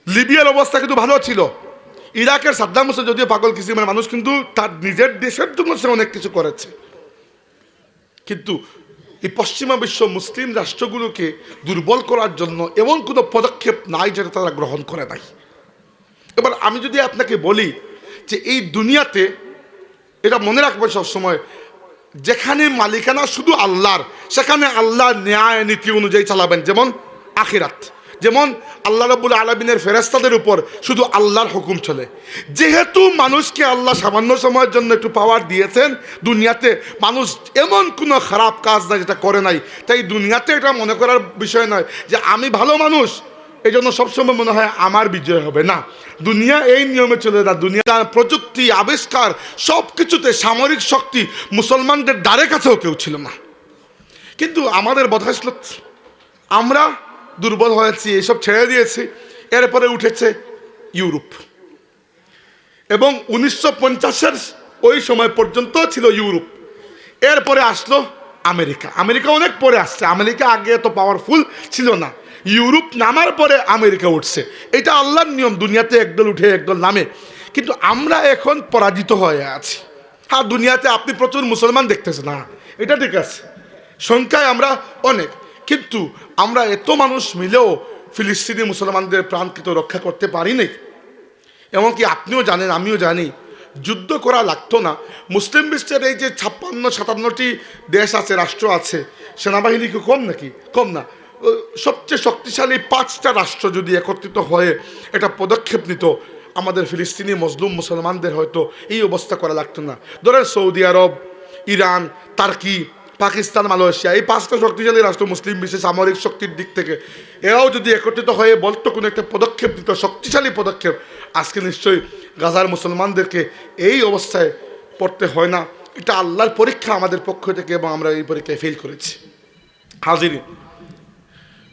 লিবিয়ার অবস্থা কিন্তু ভালো ছিল। ইরাকের সাদ্দাম হোসেন যদিও পাগল কিসিমের মানুষ, কিন্তু তার নিজের দেশের জন্য সে অনেক কিছু করেছে। কিন্তু এই পশ্চিমা বিশ্ব মুসলিম রাষ্ট্রগুলোকে দুর্বল করার জন্য এমন কোনো পদক্ষেপ নাই যেটা তারা গ্রহণ করে নাই। এবার আমি যদি আপনাকে বলি যে এই দুনিয়াতে, এটা মনে রাখবেন সবসময়, যেখানে মালিকানা শুধু আল্লাহর, সেখানে আল্লাহর ন্যায় নীতি অনুযায়ী চালাবেন। যেমন আখিরাত, যেমন আল্লাহ রাব্বুল আলামিনের ফেরেশতাদের উপর শুধু আল্লাহর হুকুম চলে। যেহেতু মানুষকে আল্লাহ সামান্য সময়ের জন্য একটু পাওয়ার দিয়েছেন দুনিয়াতে, মানুষ এমন কোনো খারাপ কাজ নাই যেটা করে নাই, তাই দুনিয়াতে এটা মনে করার বিষয় নয় যে আমি ভালো মানুষ, এই জন্য সবসময় মনে হয় আমার বিজয় হবে। না, দুনিয়া এই নিয়মে চলে না। দুনিয়া প্রযুক্তি, আবিষ্কার, সব কিছুতে সামরিক শক্তি মুসলমানদের দ্বারে কাছেও কেউ ছিল না। কিন্তু আমাদের বদহাসলত, আমরা দুর্বল হয়েছি, এসব ছেড়ে দিয়েছি। এরপরে উঠেছে ইউরোপ, এবং 1950-এর ওই সময় পর্যন্ত ছিল ইউরোপ। এরপরে আসলো আমেরিকা। আমেরিকা অনেক পরে আসছে, আমেরিকা আগে এত পাওয়ারফুল ছিল না। ইউরোপ নামার পরে আমেরিকা উঠছে। এটা আল্লাহর নিয়ম, দুনিয়াতে একদল উঠে একদল নামে। কিন্তু আমরা এখন পরাজিত হয়ে আছি। হ্যাঁ, দুনিয়াতে আপনি প্রচুর মুসলমান দেখতেছেন, না এটা ঠিক আছে, সংখ্যায় আমরা অনেক, কিন্তু আমরা এত মানুষ মিলেও ফিলিস্তিনি মুসলমানদের প্রাণকে তো রক্ষা করতে পারি নাই। এমনকি আপনিও জানেন, আমিও জানি, যুদ্ধ করা লাগতো না। মুসলিম বিশ্বের এই যে 56-57টি দেশ আছে, রাষ্ট্র আছে, সেনাবাহিনী কি কম নাকি? কম না। সবচেয়ে শক্তিশালী 5টা রাষ্ট্র যদি একত্রিত হয়ে একটা পদক্ষেপ নিত, আমাদের ফিলিস্তিনি মজলুম মুসলমানদের হয়তো এই অবস্থা করা লাগতো না। ধরেন সৌদি আরব, ইরান, টার্কি, পাকিস্তান, মালয়েশিয়া, এই 5টা শক্তিশালী রাষ্ট্র মুসলিম বিশ্বে সামরিক শক্তির দিক থেকে, এরাও যদি একত্রিত হয়ে বলতো কোনো একটা পদক্ষেপ নিত, শক্তিশালী পদক্ষেপ, আজকে নিশ্চয়ই গাজার মুসলমানদেরকে এই অবস্থায় পড়তে হয় না। এটা আল্লাহর পরীক্ষা আমাদের পক্ষ থেকে, এবং আমরা এই পরীক্ষায় ফেল করেছি। হাজিরিন,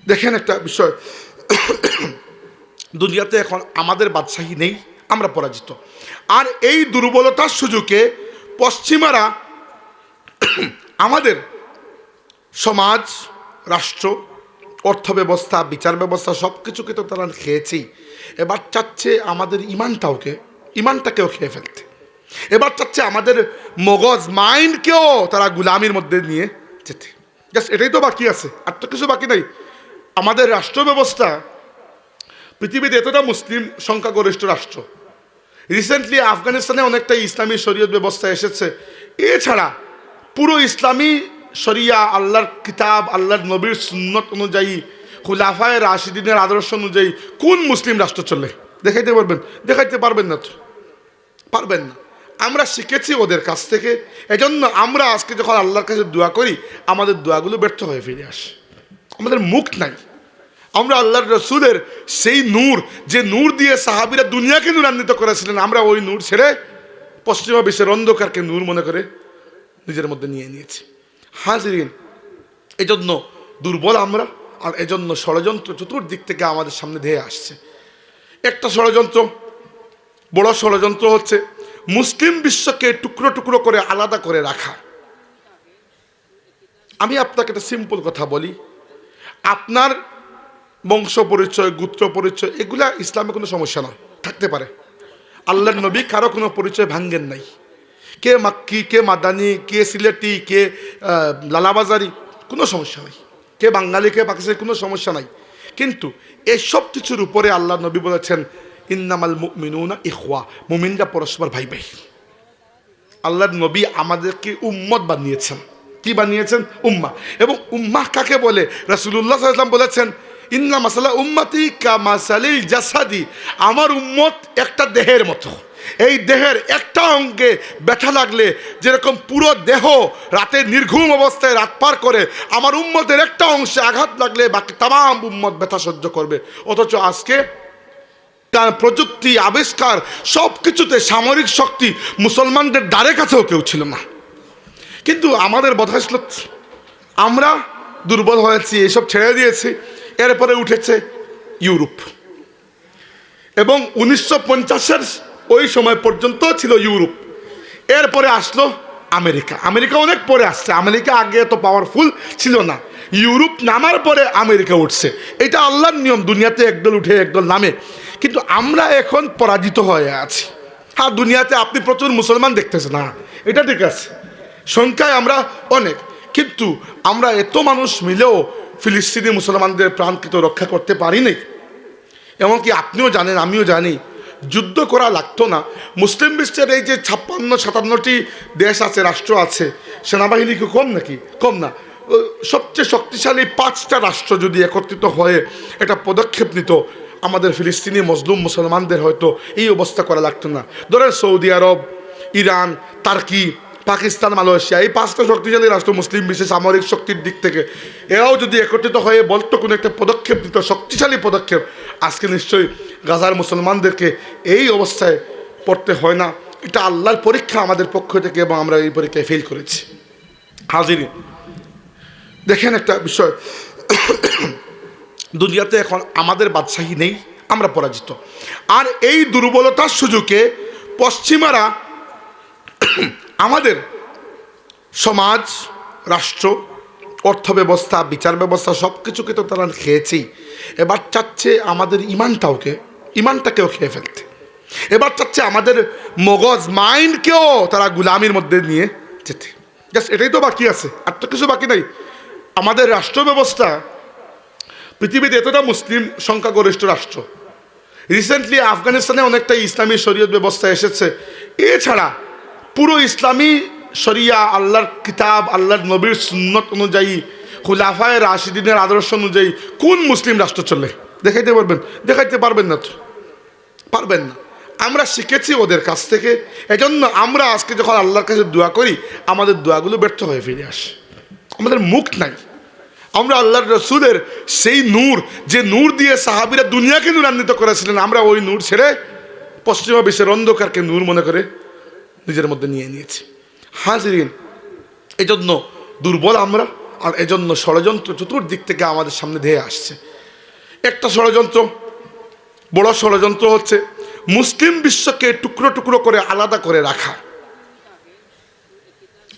দেখেন একটা বিষয়, দুনিয়াতে এখন আমাদের বাদশাহী নেই, আমরা পরাজিত। আর এই দুর্বলতার সুযোগে পশ্চিমারা আমাদের সমাজ, রাষ্ট্র, অর্থ ব্যবস্থা, বিচার ব্যবস্থা সব কিছুকে তো তারা খেয়েছেই। এবার চাচ্ছে আমাদের ইমানটাকেও খেয়ে ফেলতে। এবার চাচ্ছে আমাদের মগজ, মাইন্ডকেও তারা গুলামির মধ্যে নিয়ে যেতে। জাস্ট এটাই তো বাকি আছে, আর তো কিছু বাকি নাই। আমাদের রাষ্ট্র ব্যবস্থা পৃথিবীতে এতটা মুসলিম সংখ্যাগরিষ্ঠ রাষ্ট্র, রিসেন্টলি আফগানিস্তানে অনেকটা ইসলামী শরীয়ত ব্যবস্থা এসেছে। এছাড়া পুরো ইসলামী শরিয়া, আল্লাহর কিতাব, আল্লাহর নবীর সুন্নত অনুযায়ী, খুলাফায়ে রাশিদিনের আদর্শ অনুযায়ী কোন মুসলিম রাষ্ট্র চলে দেখাইতে পারবেন? দেখাইতে পারবেন না, তো পারবেন না। আমরা শিখেছি ওদের কাছ থেকে। এজন্য আমরা আজকে যখন আল্লাহর কাছে দোয়া করি, আমাদের দোয়াগুলো ব্যর্থ হয়ে ফিরে আসে। আমাদের মুখ নাই। আমরা আল্লাহর রসুলের সেই নূর, যে নূর দিয়ে সাহাবীরা দুনিয়াকে নূরান্বিত করেছিলেন, আমরা ওই নূর ছেড়ে পশ্চিমা বিশ্বের অন্ধকারকে নূর মনে করে নিজের মধ্যে নিয়ে নিয়েছি। হাজিরিন, এজন্য দুর্বল আমরা, আর এজন্য ষড়যন্ত্র চতুর্দিক থেকে আমাদের সামনে ধেয়ে আসছে। একটা ষড়যন্ত্র, বড় ষড়যন্ত্র হচ্ছে মুসলিম বিশ্বকে টুকরো টুকরো করে আলাদা করে রাখা। আমি আপনাকে একটা সিম্পল কথা বলি, আপনার বংশ পরিচয়, গোত্র পরিচয়, এগুলা ইসলামে কোনো সমস্যা না, থাকতে পারে। আল্লাহর নবী কারো কোনো পরিচয় ভাঙ্গেন নাই। কে মাক্কি, কে মাদানি, কে সিলেটি, কে লালাবাজারি, কোনো সমস্যা নাই। কে বাঙালি, কে পাকিস্তানি, কোনো সমস্যা নাই। কিন্তু এসব কিছুর উপরে আল্লাহ নবী বলেছেন, ইন্নামাল মুমিনুনা ইখওয়া, মুমিনরা পরস্পর ভাই ভাই। আল্লাহর নবী আমাদেরকে উম্মত বানিয়েছেন। কি বানিয়েছেন? উম্মাহ। এবং উম্মাহ কাকে বলে? রাসূলুল্লাহ সাল্লাল্লাহু আলাইহি ওয়াসাল্লাম বলেছেন, ইন্না মাসালা উম্মতি কামাসালিল জাসাদি, আমার উম্মত একটা দেহের মতো। এই দেহের একটা অঙ্গে ব্যথা লাগলে যেরকম পুরো দেহ রাতে নির্ঘুম অবস্থায় রাত পার করে, আমার উম্মতের একটা অংশে আঘাত লাগলে বাকি তাম উম্মত ব্যথা সহ্য করবে। অথচ আজকে তার প্রযুক্তি, আবিষ্কার, সব কিছুতে সামরিক শক্তি মুসলমানদের দ্বারে কাছেও কেউ ছিল না। কিন্তু আমাদের বদহাসলত, আমরা দুর্বল হয়েছি, এসব ছেড়ে দিয়েছি। এরপরে উঠেছে ইউরোপ, এবং 1950-এর ওই সময় পর্যন্ত ছিল ইউরোপ। এরপরে আসলো আমেরিকা। আমেরিকা অনেক পরে আসছে, আমেরিকা আগে এত পাওয়ারফুল ছিল না। ইউরোপ নামার পরে আমেরিকা উঠছে। এটা আল্লাহর নিয়ম, দুনিয়াতে একদল উঠে একদল নামে। কিন্তু আমরা এখন পরাজিত হয়ে আছি। হ্যাঁ, দুনিয়াতে আপনি প্রচুর মুসলমান দেখতেছেন, না এটা ঠিক আছে, সংখ্যায় আমরা অনেক, কিন্তু আমরা এত মানুষ মিলেও ফিলিস্তিনি মুসলমানদের প্রাণকে তো রক্ষা করতে পারি নাই। এমনকি আপনিও জানেন, আমিও জানি, যুদ্ধ করা লাগতো না। মুসলিম বিশ্বের এই যে 56-57টি দেশ আছে, রাষ্ট্র আছে, সেনাবাহিনী কি কম নাকি? কম না। সবচেয়ে শক্তিশালী 5টা রাষ্ট্র যদি একত্রিত হয়ে একটা পদক্ষেপ নিত, আমাদের ফিলিস্তিনি মজলুম মুসলমানদের হয়তো এই অবস্থা করা লাগতো না। ধরেন সৌদি আরব, ইরান, টার্কি, পাকিস্তান, মালয়েশিয়া, এই 5টা শক্তিশালী রাষ্ট্র মুসলিম বিশ্বের সামরিক শক্তির দিক থেকে, এরাও যদি একত্রিত হয়ে বলতো কোনো একটা পদক্ষেপ নিত, শক্তিশালী পদক্ষেপ, আজকে নিশ্চয়ই গাজার মুসলমানদেরকে এই অবস্থায় পড়তে হয় না। এটা আল্লাহর পরীক্ষা আমাদের পক্ষ থেকে, এবং আমরা এই পরীক্ষায় ফেল করেছি। হাজিরিন, দেখেন একটা বিষয়, দুনিয়াতে এখন আমাদের বাদশাহী নেই, আমরা পরাজিত। আর এই দুর্বলতার সুযোগে পশ্চিমারা আমাদের সমাজ, রাষ্ট্র, অর্থ ব্যবস্থা, বিচার ব্যবস্থা সব কিছুকে তো তারা খেয়েছেই, এবার চাচ্ছে আমাদের ইমানটাকেও খেয়ে ফেলতে। এবার চাচ্ছে আমাদের মগজ, মাইন্ডকেও তারা গুলামির মধ্যে নিয়ে যেতে। জাস্ট এটাই তো বাকি আছে, আর তো কিছু বাকি নাই। আমাদের রাষ্ট্র ব্যবস্থা পৃথিবীতে এতটা মুসলিম সংখ্যাগরিষ্ঠ রাষ্ট্র, রিসেন্টলি আফগানিস্তানে অনেকটা ইসলামী শরীয়ত ব্যবস্থা এসেছে। এছাড়া পুরো ইসলামী শরিয়া, আল্লাহর কিতাব, আল্লাহর নবীর সুন্নত অনুযায়ী, খুলাফায়ে রাশিদিনের আদর্শ অনুযায়ী কোন মুসলিম রাষ্ট্র চলে? দেখাইতে পারবেন? দেখাইতে পারবেন না তো, পারবেন না। আমরা শিখেছি ওদের কাছ থেকে, এজন্য আমরা আজকে যখন আল্লাহর কাছে দোয়া করি, আমাদের দোয়াগুলো ব্যর্থ হয়ে ফিরে আসে। আমাদের মুখ নাই। আমরা আল্লাহর রসুলের সেই নূর, যে নূর দিয়ে সাহাবীরা দুনিয়াকে নূরান্বিত করেছিলেন, আমরা ওই নূর ছেড়ে পশ্চিমা বিশ্বের অন্ধকারকে নূর মনে করে নিজের মধ্যে নিয়ে নিয়েছি। হাজিরিন, এজন্য দুর্বল আমরা, আর এজন্য ষড়যন্ত্র চতুর্দিক থেকে আমাদের সামনে ধেয়ে আসছে। একটা ষড়যন্ত্র, বড় ষড়যন্ত্র হচ্ছে মুসলিম বিশ্বকে টুকরো টুকরো করে আলাদা করে রাখা।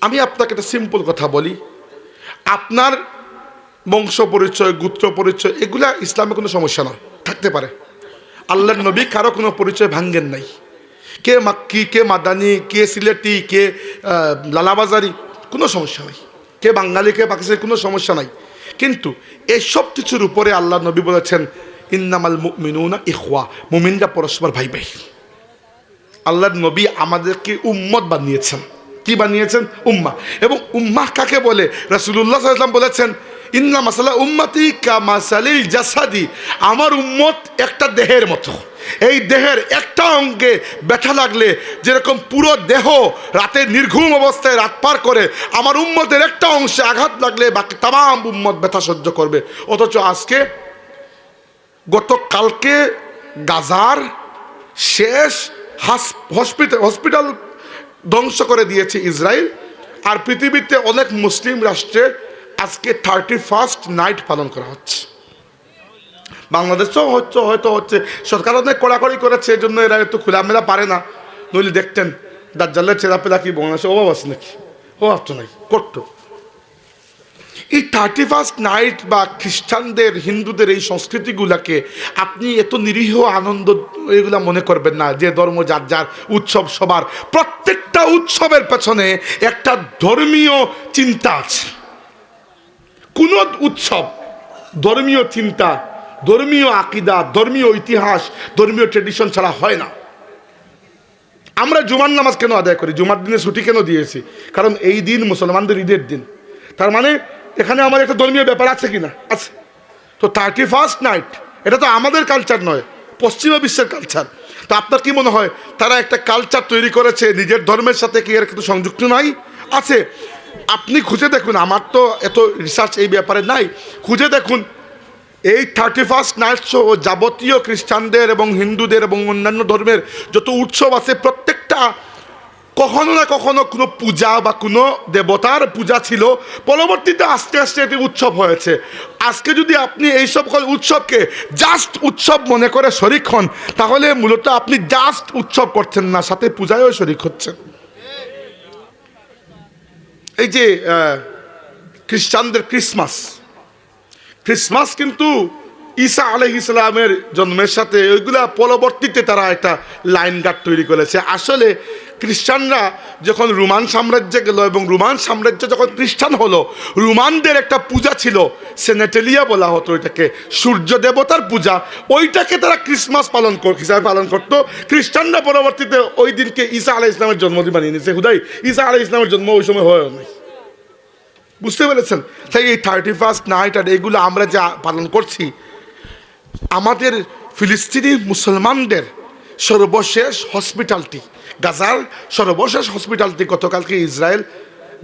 আমি আপনাকে একটা সিম্পল কথা বলি, আপনার বংশ পরিচয়, গোত্র পরিচয়, এগুলা ইসলামে কোনো সমস্যা নয়, থাকতে পারে। আল্লাহর নবী কারো কোনো পরিচয় ভাঙ্গেন নাই। কে মাক্কি, কে মাদানি, কে সিলেটি, কে লালাবাজারি, কোনো সমস্যা নাই। কে বাঙালি, কে পাকিস্তানি, কোনো সমস্যা নাই। কিন্তু এসব কিছুর উপরে আল্লাহ নবী বলেছেন, ইন্নামাল মুমিনুনা ইখওয়া, মুমিনরা পরস্পর ভাই ভাই। আল্লাহর নবী আমাদেরকে উম্মত বানিয়েছেন। কি বানিয়েছেন? উম্মাহ। এবং উম্মাহ কাকে বলে? রাসূলুল্লাহ সাল্লাল্লাহু আলাইহি ওয়াসাল্লাম বলেছেন, ইন্না মাসালা উম্মতি কামাসালিল জাসাদি, আমার উম্মত একটা দেহের মতো। এই দেহের একটা অঙ্গে ব্যথা লাগলে যেরকম পুরো দেহ রাতে নির্ঘুম অবস্থায় রাত পার করে, আমার উম্মতের একটা অংশে আঘাত লাগলে বাকি তামাম উম্মত ব্যথা সহ্য করবে। অথচ আজকে, গতকালকে গাজার শেষ হসপিটাল ধ্বংস করে দিয়েছে ইসরায়েল। আর পৃথিবীতে অনেক মুসলিম রাষ্ট্রে আজকে 31st নাইট পালন করা হচ্ছে। বাংলাদেশেও হয়তো হচ্ছে, সরকার অনেক কড়াকড়ি করেছে, এই জন্য এরা একটু খোলামেলা পারে না। নইলে দেখতেন দাজ্জালের চেরাপেলা কি বাংলাদেশে অভাব আছে নাকি? অভাব তো নাই, করতো। এই 31st নাইট বা খ্রিস্টানদের, হিন্দুদের এই সংস্কৃতিগুলাকে আপনি এত নিরীহ আনন্দ এগুলা মনে করবেন না। যে ধর্ম যার যার উৎসব, সবার প্রত্যেকটা উৎসবের পেছনে একটা ধর্মীয় চিন্তা আছে। কোন উৎসব ধর্মীয় চিন্তা, ধর্মীয় আকিদা, ধর্মীয় ইতিহাস, ধর্মীয় ট্রেডিশন ছাড়া হয় না। আমরা জুমার নামাজ কেন আদায় করি? জুমার দিনে ছুটি কেন দিয়েছি? কারণ এই দিন মুসলমানদের ঈদের দিন। তার মানে এখানে আমার একটা ধর্মীয় ব্যাপার আছে কিনা? আছে। তো 31st নাইট, এটা তো আমাদের কালচার নয়, পশ্চিমা বিশ্বের কালচার। তো আপনার কি মনে হয় তারা একটা কালচার তৈরি করেছে, নিজের ধর্মের সাথে কি এর কিন্তু সংযুক্ত নাই? আছে। আপনি খুঁজে দেখুন, আমার তো এত রিসার্চ এই ব্যাপারে নাই, খুঁজে দেখুন এই 31st নাইট সহ যাবতীয় খ্রিস্টানদের এবং হিন্দুদের এবং অন্যান্য ধর্মের যত উৎসব আছে, প্রত্যেকটা কখনো না কখনো কোনো পূজা বা কোনো দেবতার পূজা ছিল, পরবর্তীতে আস্তে আস্তে এটি উৎসব হয়েছে। আজকে যদি আপনি এই সকল উৎসবকে জাস্ট উৎসব মনে করে শরিক হন, তাহলে মূলত আপনি জাস্ট উৎসব করছেন না, সাথে পূজায়ও শরিক হচ্ছেন। এই যে খ্রিস্টানদের ক্রিসমাস কিন্তু ঈসা আলাইহিস সালামের জন্মের সাথে ওইগুলা পরবর্তীতে তারা একটা লাইন গার্ড তৈরি করেছে। আসলে খ্রিস্টানরা যখন রোমান সাম্রাজ্যে গেল এবং রোমান সাম্রাজ্য যখন খ্রিস্টান হলো, রোমানদের একটা পূজা ছিল, সেনেটেলিয়া বলা হতো ওইটাকে, সূর্য দেবতার পূজা, ওইটাকে তারা ক্রিসমাস হিসাবে পালন করতো। খ্রিস্টানরা পরবর্তীতে ওই দিনকে ঈসা আলাইহিস সালামের জন্মদিন বানিয়ে নিয়েছে। হুদাই ঈসা আলাইহিস সালামের জন্ম ওই সময় হয় নাই, বুঝতে পেরেছেন? তাই এই 31st নাইট আর এগুলো আমরা যা পালন করছি, আমাদের ফিলিস্তিনি মুসলমানদের সর্বশেষ হসপিটালটি, গাজার সর্বশেষ হসপিটালটি গতকালকে ইসরায়েল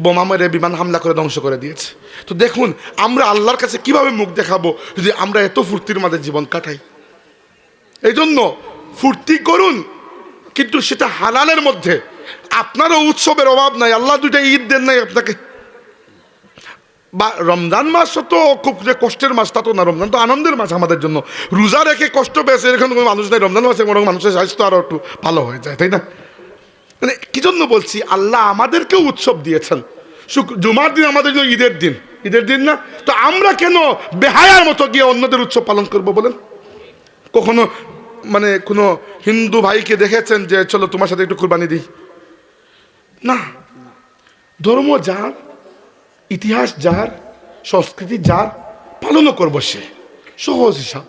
বোমা মেরে বিমান হামলা করে ধ্বংস করে দিয়েছে। তো দেখুন আমরা আল্লাহর কাছে কিভাবে মুখ দেখাবো যদি আমরা এত ফুর্তির মাঝে জীবন কাটাই। এই জন্য ফুর্তি করুন, কিন্তু সেটা হালালের মধ্যে। আপনারও উৎসবের অভাব নাই, আল্লাহ দুইটা ঈদ দেন নাই আপনাকে। বা রমজান মাস তো খুব যে কষ্টের মাস তা তো না, রমজান তো আনন্দের মাস আমাদের জন্য। রোজা রেখে কষ্ট পেয়েছে এরকম কোনো মানুষ নেই, রমজান মাসে বরং মানুষের স্বাস্থ্য আরও একটু ভালো হয়ে যায়, তাই না? মানে কি জন্য বলছি, আল্লাহ আমাদেরকেও উৎসব দিয়েছেন। জুমার দিন আমাদের জন্য ঈদের দিন না? তো আমরা কেন বেহায়ার মতো গিয়ে অন্যদের উৎসব পালন করব বলেন? কখনো মানে কোনো হিন্দু ভাইকে দেখেছেন যে চলো তোমার সাথে একটু কুরবানি দিই? না, ধর্ম যার, ইতিহাস যার, সংস্কৃতি যার, পালনও করবো সে, সহজ হিসাব।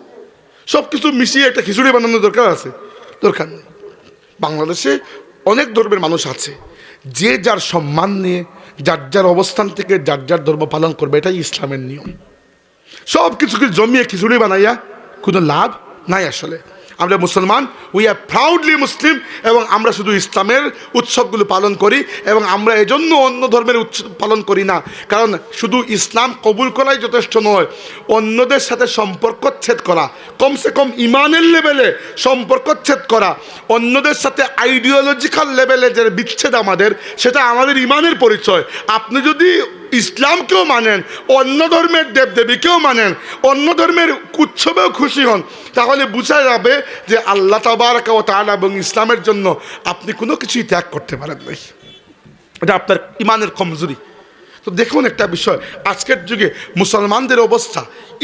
সব কিছু মিশিয়ে একটা খিচুড়ি বানানোর দরকার নেই। বাংলাদেশে অনেক ধর্মের মানুষ আছে, যে যার সম্মান নিয়ে যার যার অবস্থান থেকে যার যার ধর্ম পালন করবে, এটাই ইসলামের নিয়ম। সব কিছুকে জমিয়ে খিচুড়ি বানাইয়া কোনো লাভ নাই। আসলে আমরা মুসলমান, উই আর প্রাউডলি মুসলিম, এবং আমরা শুধু ইসলামের উৎসবগুলো পালন করি। এবং আমরা এজন্য অন্য ধর্মের উৎসব পালন করি না, কারণ শুধু ইসলাম কবুল করাই যথেষ্ট নয়, অন্যদের সাথে সম্পর্কচ্ছেদ করা, কমসে কম ইমানের লেভেলে সম্পর্কচ্ছেদ করা, অন্যদের সাথে আইডিওলজিক্যাল লেভেলে যে বিচ্ছেদ আমাদের, সেটা আমাদের ইমানের পরিচয়। আপনি যদি ইসলামকেও মানেন, অন্য ধর্মের দেবদেবীকেও মানেন, অন্য ধর্মের উৎসবেও খুশি হন, তাহলে বোঝা যাবে যে আল্লাহ তাবারক ওয়া তাআলা এবং ইসলামের জন্য আপনি কোনো কিছুই ত্যাগ করতে পারেন নাই। এটা আপনার ইমানের কমজোরি। তো দেখুন একটা বিষয়, আজকের যুগে মুসলমানদের অবস্থা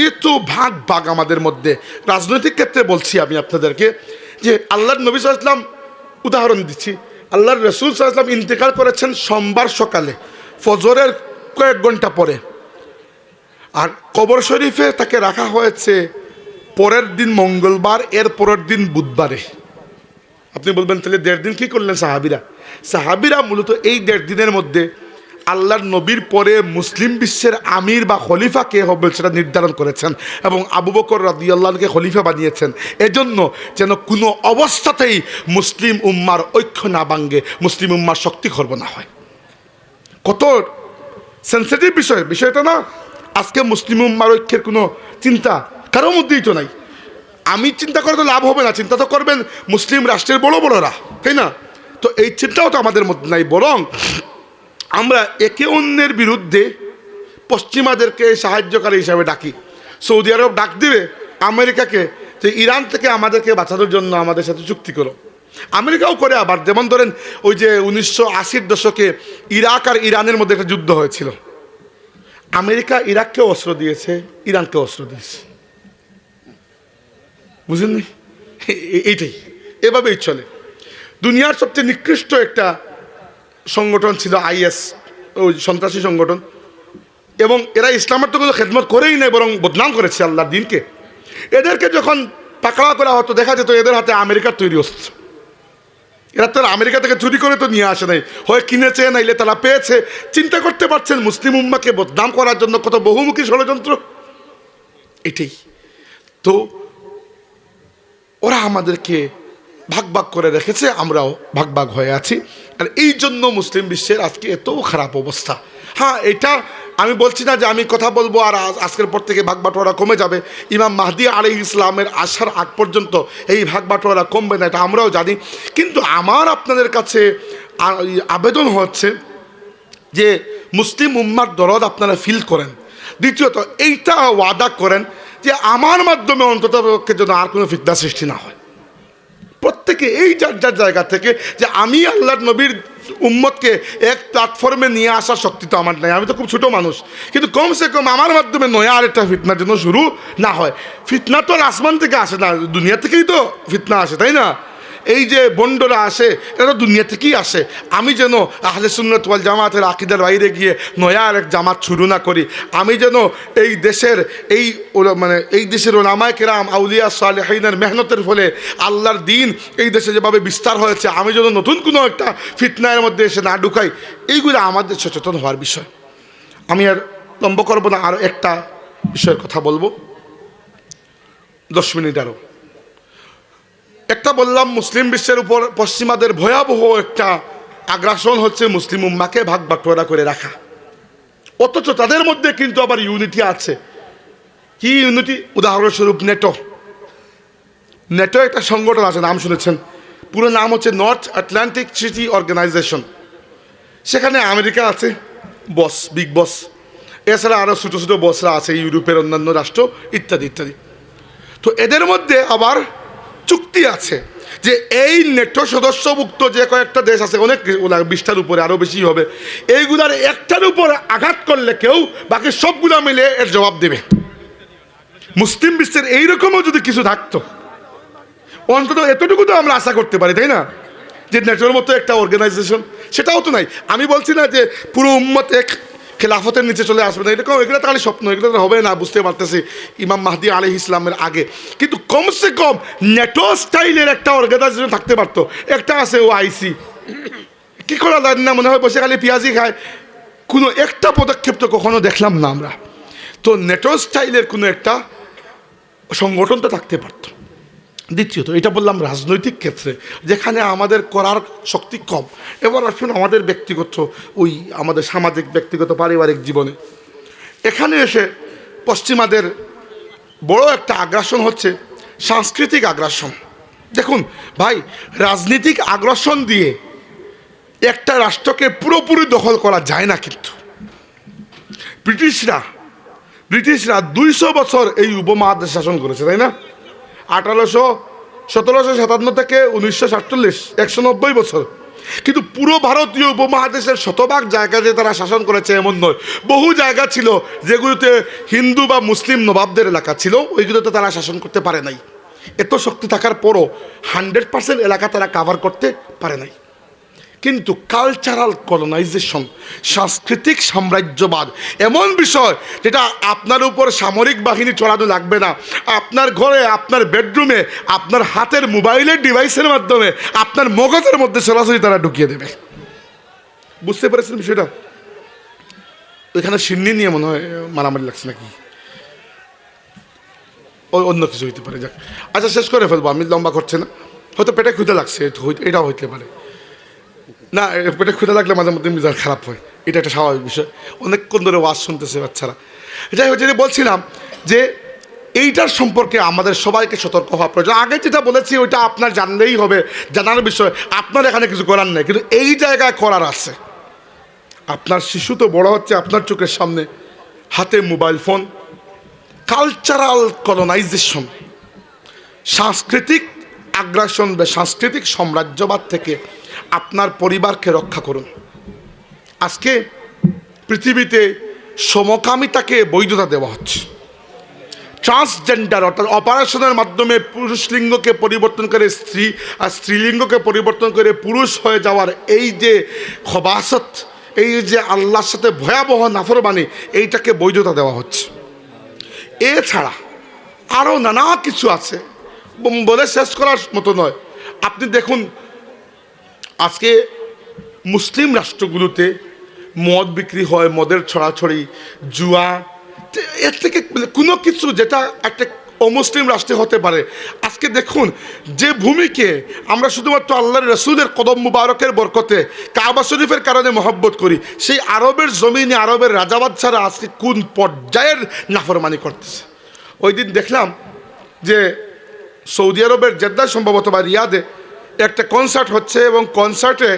এত ভাগ আমাদের মধ্যে। রাজনৈতিক ক্ষেত্রে বলছি আমি আপনাদেরকে, যে আল্লাহর নবী সাল্লাল্লাহু আলাইহি ওয়াসাল্লাম, উদাহরণ দিচ্ছি, আল্লাহর রাসূল সাল্লাল্লাহু আলাইহি ওয়াসাল্লাম ইন্তেকাল করেছেন সোমবার সকালে ফজরের কয়েক ঘন্টা পরে, আর কবর শরীফে তাকে রাখা হয়েছে পরের দিন মঙ্গলবার, এর পরের দিন বুধবারে। আপনি বলবেন তাহলে 1.5 দিন কি করলেন সাহাবিরা? মূলত এই 1.5 দিনের মধ্যে আল্লাহর নবীর পরে মুসলিম বিশ্বের আমির বা খলিফা কে হবে সেটা নির্ধারণ করেছেন, এবং আবু বকর রাদিয়াল্লাহুকে খলিফা বানিয়েছেন, এজন্য যেন কোনো অবস্থাতেই মুসলিম উম্মার ঐক্য না ভাঙ্গে, মুসলিম উম্মার শক্তি খর্ব না হয়। কত সেন্সিটিভ বিষয়টা না? আজকে মুসলিম উম্মার ঐক্যের কোনো চিন্তা কারো মধ্যেই তো নাই। আমি চিন্তা করে তো লাভ হবে না, চিন্তা তো করবেন মুসলিম রাষ্ট্রের বড়রা, তাই না? তো এই চিন্তাও তো আমাদের মধ্যে নাই, বরং আমরা একে অন্যের বিরুদ্ধে পশ্চিমাদেরকে সাহায্যকারী হিসাবে ডাকি। সৌদি আরব ডাক দিবে আমেরিকাকে যে ইরান থেকে আমাদেরকে বাঁচানোর জন্য আমাদের সাথে চুক্তি করো। আমেরিকাও করে আবার, যেমন ধরেন ওই যে 1980-র দশকে ইরাক আর ইরানের মধ্যে একটা যুদ্ধ হয়েছিল, আমেরিকা ইরাককে অস্ত্র দিয়েছে, ইরানকে অস্ত্র দিয়েছে, বুঝলেন? এইটাই, এভাবেই চলে। দুনিয়ার সবচেয়ে নিকৃষ্ট একটা সংগঠন ছিল আইএস, ওই সন্ত্রাসী সংগঠন, এবং এরা ইসলামের তো কোনো খেদমত করেই নেই, বরং বদনাম করেছে আল্লাহর দিনকে। এদেরকে যখন পাকড়াও করা হতো, দেখা যেত এদের হাতে আমেরিকার তৈরি অস্ত্র। এরা তো আমেরিকা থেকে চুরি করে তো নিয়ে আসে নাই, হয় কিনেছে, নাইলে তারা পেয়েছে। চিন্তা করতে পারছেন মুসলিম উম্মাকে বদনাম করার জন্য কত বহুমুখী ষড়যন্ত্র। এটাই তো, ওরা আমাদেরকে ভাগ করে রেখেছে, আমরাও ভাগ হয়ে আছি। আর এই জন্য মুসলিম বিশ্বের আজকে এত খারাপ অবস্থা। হ্যাঁ, এটা আমি বলছি না যে আমি কথা বলবো আর আজকের পর থেকে ভাগ-বাটোয়ারা কমে যাবে। ইমাম মাহদী আলাইহিস সালামের আসার আগ পর্যন্ত এই ভাগ-বাটোয়ারা কমবে না, এটা আমরাও জানি। কিন্তু আমার আপনাদের কাছে আবেদন হচ্ছে যে মুসলিম উম্মার দরদ আপনারা ফিল করেন। দ্বিতীয়ত এইটা ওয়াদা করেন যে আমার মাধ্যমে অন্তত যেন আর কোনো ফিতনা সৃষ্টি না হয়। প্রত্যেকে এই যার যার জায়গা থেকে যে আমি আল্লাহর নবীর উম্মতকে এক প্ল্যাটফর্মে নিয়ে আসার শক্তি তো আমার নাই, আমি তো খুব ছোট মানুষ, কিন্তু কমসে কম আমার মাধ্যমে নয়া আরেকটা ফিতনার জন্য শুরু না হয়। ফিতনা তো আর আসমান থেকে আসে না, দুনিয়া থেকেই তো ফিতনা আসে, তাই না? এই যে বন্ডরা আসে এটা তো দুনিয়া থেকেই আসে। আমি যেন আহলে সুন্নাত ওয়াল জামাতের আকীদার বাইরে গিয়ে নয়া আরেক জামাত শুরু না করি। আমি যেন এই দেশের এই দেশের ওলামায়ে কেরাম আউলিয়া সালেহিনের মেহনতের ফলে আল্লাহর দ্বীন এই দেশে যেভাবে বিস্তার হয়েছে, আমি যেন নতুন কোনো একটা ফিতনার মধ্যে এসে না ঢুকাই। এইগুলো আমাদের সচেতন হওয়ার বিষয়। আমি আর লম্ব করবো না, আরও একটা বিষয়ের কথা বলবো 10 মিনিট আরও। একটা বললাম মুসলিম বিশ্বের উপর পশ্চিমাদের ভয়াবহ একটা আগ্রাসন হচ্ছে মুসলিম উম্মাকে ভাগ বাটোয়ারা করে রাখা, অথচ তাদের মধ্যে কিন্তু আবার ইউনিটি আছে। কি ইউনিটি? উদাহরণস্বরূপ নেটো একটা সংগঠন আছে, নাম শুনেছেন, পুরো নাম হচ্ছে নর্থ আটলান্টিক ট্রিটি অর্গানাইজেশন। সেখানে আমেরিকা আছে বস, বিগ বস, এছাড়া আরও ছোটো ছোটো বসরা আছে, ইউরোপের অন্যান্য রাষ্ট্র ইত্যাদি ইত্যাদি। তো এদের মধ্যে আবার চুক্তি আছে যে এই নেটো সদস্যভুক্ত যে কয়েকটা দেশ আছে, অনেক 20টার উপরে, আরও বেশি হবে, এইগুলার একটার উপর আঘাত করলে কেউ বাকি সবগুলা মিলে এর জবাব দেবে। মুসলিম বিশ্বের এইরকমও যদি কিছু থাকতো, অন্তত এতটুকু তো আমরা আশা করতে পারি, তাই না? যে নেটোর মতো একটা অর্গানাইজেশন, সেটাও তো নাই। আমি বলছি না যে পুরো উম্মত এক খেলাফতের নিচে চলে আসবে না, এরকম এগুলো তাহলে স্বপ্ন, এগুলো তো হবে না, বুঝতে পারতেছি ইমাম মাহদি আলাইহিস ইসলামের আগে। কিন্তু কমসে কম নেটো স্টাইলের একটা অর্গানাইজেশন থাকতে পারতো। একটা আছে OIC, কী করা যায় না, মনে হয় বসে খালি পেঁয়াজি খায়, কোনো একটা পদক্ষেপ তো কখনো দেখলাম না আমরা। তো নেটো স্টাইলের কোনো একটা সংগঠন তো থাকতে পারতো। দ্বিতীয়ত, এটা বললাম রাজনৈতিক ক্ষেত্রে, যেখানে আমাদের করার শক্তি কম। এবার আসুন আমাদের ব্যক্তিগত, আমাদের সামাজিক ব্যক্তিগত পারিবারিক জীবনে। এখানে এসে পশ্চিমাদের বড় একটা আগ্রাসন হচ্ছে সাংস্কৃতিক আগ্রাসন। দেখুন ভাই, রাজনৈতিক আগ্রাসন দিয়ে একটা রাষ্ট্রকে পুরোপুরি দখল করা যায় না। কিন্তু ব্রিটিশরা 200 বছর এই উপমহাদেশ শাসন করেছে, তাই না? 1757 থেকে 1947, 190 বছর। কিন্তু পুরো ভারতীয় উপমহাদেশের শতভাগ জায়গাতে তারা শাসন করেছে এমন নয়। বহু জায়গা ছিল যেগুলোতে হিন্দু বা মুসলিম নবাবদের এলাকা ছিল, ওইগুলোতে তারা শাসন করতে পারে নাই। এত শক্তি থাকার পরও 100% এলাকা তারা কাভার করতে পারে নাই। কিন্তু কালচারাল কলোনাইজেশন, সাংস্কৃতিক সাম্রাজ্যবাদ এমন বিষয় যেটা আপনার উপর সামরিক বাহিনী চড়ানো লাগবে না। আপনার ঘরে, আপনার বেডরুমে, আপনার হাতের মোবাইলের ডিভাইসের মাধ্যমে আপনার মগজের মধ্যে সরাসরি তারা ঢুকিয়ে দেবে। বুঝতে পেরেছেন বিষয়টা? ওইখানে সিন্নি নিয়ে মনে হয় মারামারি লাগছে নাকি, অন্য কিছু হইতে পারে। যাক, আচ্ছা শেষ করে ফেলবো, আমি লম্বা করছে না, হয়তো পেটে ক্ষুধা লাগছে, এটাও হইতে পারে। না, পেটে ক্ষুধা লাগলে মাঝে মধ্যে মিজাজ খারাপ হয়, এটা একটা স্বাভাবিক বিষয়। অনেকক্ষণ ধরে ওয়াজ শুনতেছে বাচ্চারা। যাই হোক, যেটা বলছিলাম যে এইটার সম্পর্কে আমাদের সবাইকে সতর্ক হওয়া প্রয়োজন। আগে যেটা বলেছি ওইটা আপনার জানলেই হবে, জানার বিষয়, আপনার এখানে কিছু করার নেই। কিন্তু এই জায়গায় করার আছে। আপনার শিশু তো বড় হচ্ছে আপনার চোখের সামনে, হাতে মোবাইল ফোন। কালচারাল কলোনাইজেশন, সাংস্কৃতিক আগ্রাসন বা সাংস্কৃতিক সাম্রাজ্যবাদ থেকে আপনার পরিবারকে রক্ষা করুন। আজকে পৃথিবীতে সমকামিতাকে বৈধতা দেওয়া হচ্ছে। ট্রান্সজেন্ডার অর্থাৎ অপারেশনের মাধ্যমে পুরুষ লিঙ্গকে পরিবর্তন করে স্ত্রী আর স্ত্রীলিঙ্গকে পরিবর্তন করে পুরুষ হয়ে যাওয়ার এই যে খবাসত, এই যে আল্লাহর সাথে ভয়াবহ নাফরমানি, এইটাকে বৈধতা দেওয়া হচ্ছে। এছাড়া আরও নানা কিছু আছে, বলে শেষ করার মতো নয়। আপনি দেখুন আজকে মুসলিম রাষ্ট্রগুলোতে মদ বিক্রি হয়, মদের ছড়াছড়ি, জুয়া, এর থেকে কোনো কিছু যেটা একটা অমুসলিম রাষ্ট্রে হতে পারে। আজকে দেখুন যে ভূমিকে আমরা শুধুমাত্র আল্লাহর রসুলের কদম মুবারকের বরকতে কাবা শরীফের কারণে মহব্বত করি, সেই আরবের জমিনে আরবের রাজাবাদশারা আজকে কোন পর্যায়ের নাফরমানি করতেছে। ওই দিন দেখলাম যে সৌদি আরবের জেদ্দায় সম্ভবত বা রিয়াদে একটা কনসার্ট হচ্ছে, এবং কনসার্টে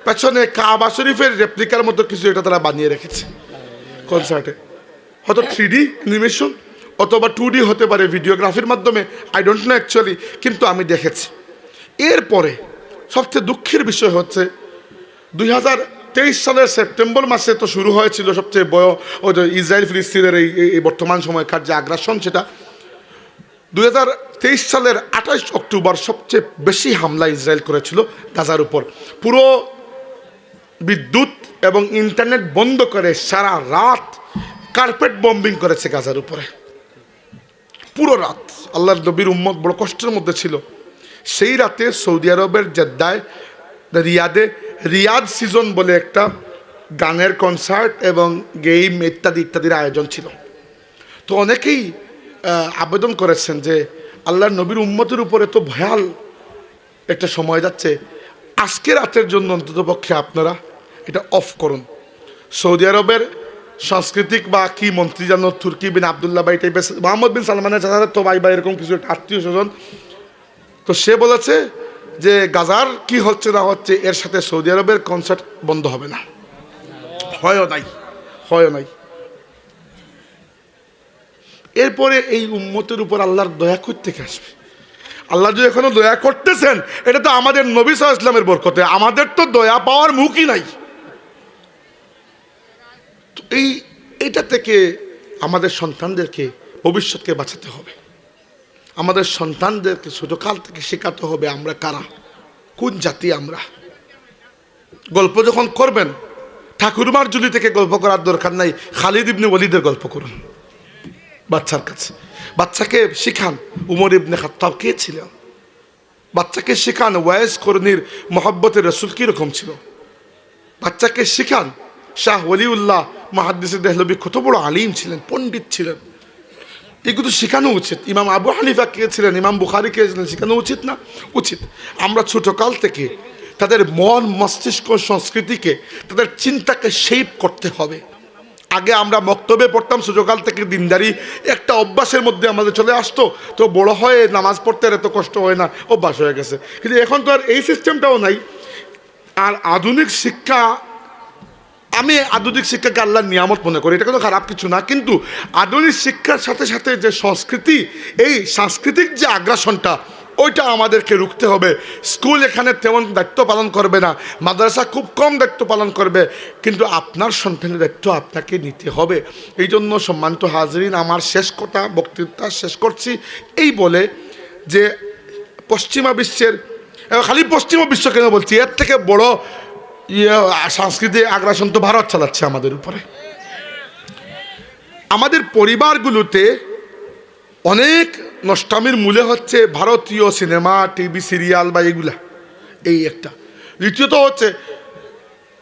পেছনে কাবা শরীফের রেপ্লিকার মতো কিছু এটা তারা বানিয়ে রেখেছে। কনসার্টে হয়তো 3D অ্যানিমেশন অথবা 2D হতে পারে, ভিডিওগ্রাফির মাধ্যমে, আই ডোন্ট নো অ্যাকচুয়ালি, কিন্তু আমি দেখেছি। এরপরে সবচেয়ে দুঃখের বিষয় হচ্ছে 2023 সালের সেপ্টেম্বর মাসে তো শুরু হয়েছিল সবচেয়ে ওই যে ইসরায়েল ফিলিস্তিনের এই বর্তমান সময়কার যে আগ্রাসন, সেটা 2023 সালের 28 অক্টোবর সবচেয়ে বেশি হামলা ইসরায়েল করেছিল গাজার উপর। পুরো বিদ্যুৎ এবং ইন্টারনেট বন্ধ করে সারা রাত কার্পেট বম্বিং করেছে গাজার উপরে, পুরো রাত। আল্লাহর নবীর উম্মত বড় কষ্টের মধ্যে ছিল। সেই রাতে সৌদি আরবের জেদ্দায় রিয়াদ সিজন বলে একটা গানের কনসার্ট এবং গেম ইত্যাদি ইত্যাদির আয়োজন ছিল। তো অনেকেই আবেদন করেছেন যে আল্লাহর নবীর উম্মতের উপরে তো ভয়াল একটা সময় যাচ্ছে, আজকে রাতের জন্য অন্ততপক্ষে আপনারা এটা অফ করুন। সৌদি আরবের সাংস্কৃতিক বা কি মন্ত্রী জানো, তুর্কি বিন আবদুল্লাহ ভাই টাইপের, মোহাম্মদ বিন সালমানের চাচা তো ভাই বা এরকম কিছু একটা আত্মীয় স্বজন, তো সে বলেছে যে গাজার কি হচ্ছে না হচ্ছে এর সাথে সৌদি আরবের কনসার্ট বন্ধ হবে না। হয়ও নাই। এরপরে এই উম্মতের উপর আল্লাহর দয়া করতে আসবে। আল্লাহ যদি এখনো দয়া করতেছেন, এটা তো আমাদের নবী সাল্লাল্লাহু আলাইহি ওয়াসাল্লামের বরকতে। আমাদের তো দয়া পাওয়ার মুখই নাই। এইটা থেকে আমাদের সন্তানদেরকে ভবিষ্যৎকে বাঁচাতে হবে। আমাদের সন্তানদেরকে ছোটকাল থেকে শেখাতে হবে আমরা কারা, কোন জাতি আমরা। গল্প যখন করবেন, ঠাকুরমার জুলি থেকে গল্প করার দরকার নাই, খালিদ ইবনে ওয়ালিদের গল্প করুন বাচ্চার কাছে। বাচ্চাকে শিখান উমর ইবনে খাত্তাব কে ছিলেন, বাচ্চাকে শিখান ওয়াইস করনির মোহাব্বতের রসুল কীরকম ছিল, বাচ্চাকে শিখান শাহ ওয়ালিউল্লাহ মুহাদ্দিস দেহলভী কত বড় আলিম ছিলেন, পণ্ডিত ছিলেন। এগুলো শেখানো উচিত। ইমাম আবু হানিফা কে ছিলেন, ইমাম বুখারী কে ছিলেন, শেখানো উচিত না? উচিত। আমরা ছোটকাল থেকে তাদের মন মস্তিষ্ক সংস্কৃতিকে, তাদের চিন্তাকে শেপ করতে হবে। আগে আমরা মক্তবে পড়তাম, ছোটকাল থেকে দিনদারি একটা অভ্যাসের মধ্যে আমাদের চলে আসতো, তো বড় হয়ে নামাজ পড়তে আর এত কষ্ট হয় না, অভ্যাস হয়ে গেছে। কিন্তু এখন তো আর এই সিস্টেমটাও নাই। আর আধুনিক শিক্ষা, আমি আধুনিক শিক্ষাকে আল্লাহর নিয়ামত মনে করি, এটা কোনো খারাপ কিছু না। কিন্তু আধুনিক শিক্ষার সাথে সাথে যে সংস্কৃতি, এই সাংস্কৃতিক যে আগ্রাসনটা, ওইটা আমাদেরকে রুখতে হবে। স্কুল এখানে তেমন দায়িত্ব পালন করবে না, মাদ্রাসা খুব কম দায়িত্ব পালন করবে, কিন্তু আপনার সন্তানের দায়িত্ব আপনাকে নিতে হবে। এই জন্য সম্মানিত হাজরিন, আমার শেষ কথা, বক্তৃতা শেষ করছি এই বলে যে পশ্চিমা বিশ্বের, খালি পশ্চিমা বিশ্ব কেন বলছি, এর থেকে বড় সাংস্কৃতিক আগ্রাসন তো ভারত চালাচ্ছে আমাদের উপরে। আমাদের পরিবারগুলোতে অনেক নষ্টামির মূলে হচ্ছে ভারতীয় সিনেমা, টিভি সিরিয়াল বা এগুলা, এই একটা। দ্বিতীয়ত হচ্ছে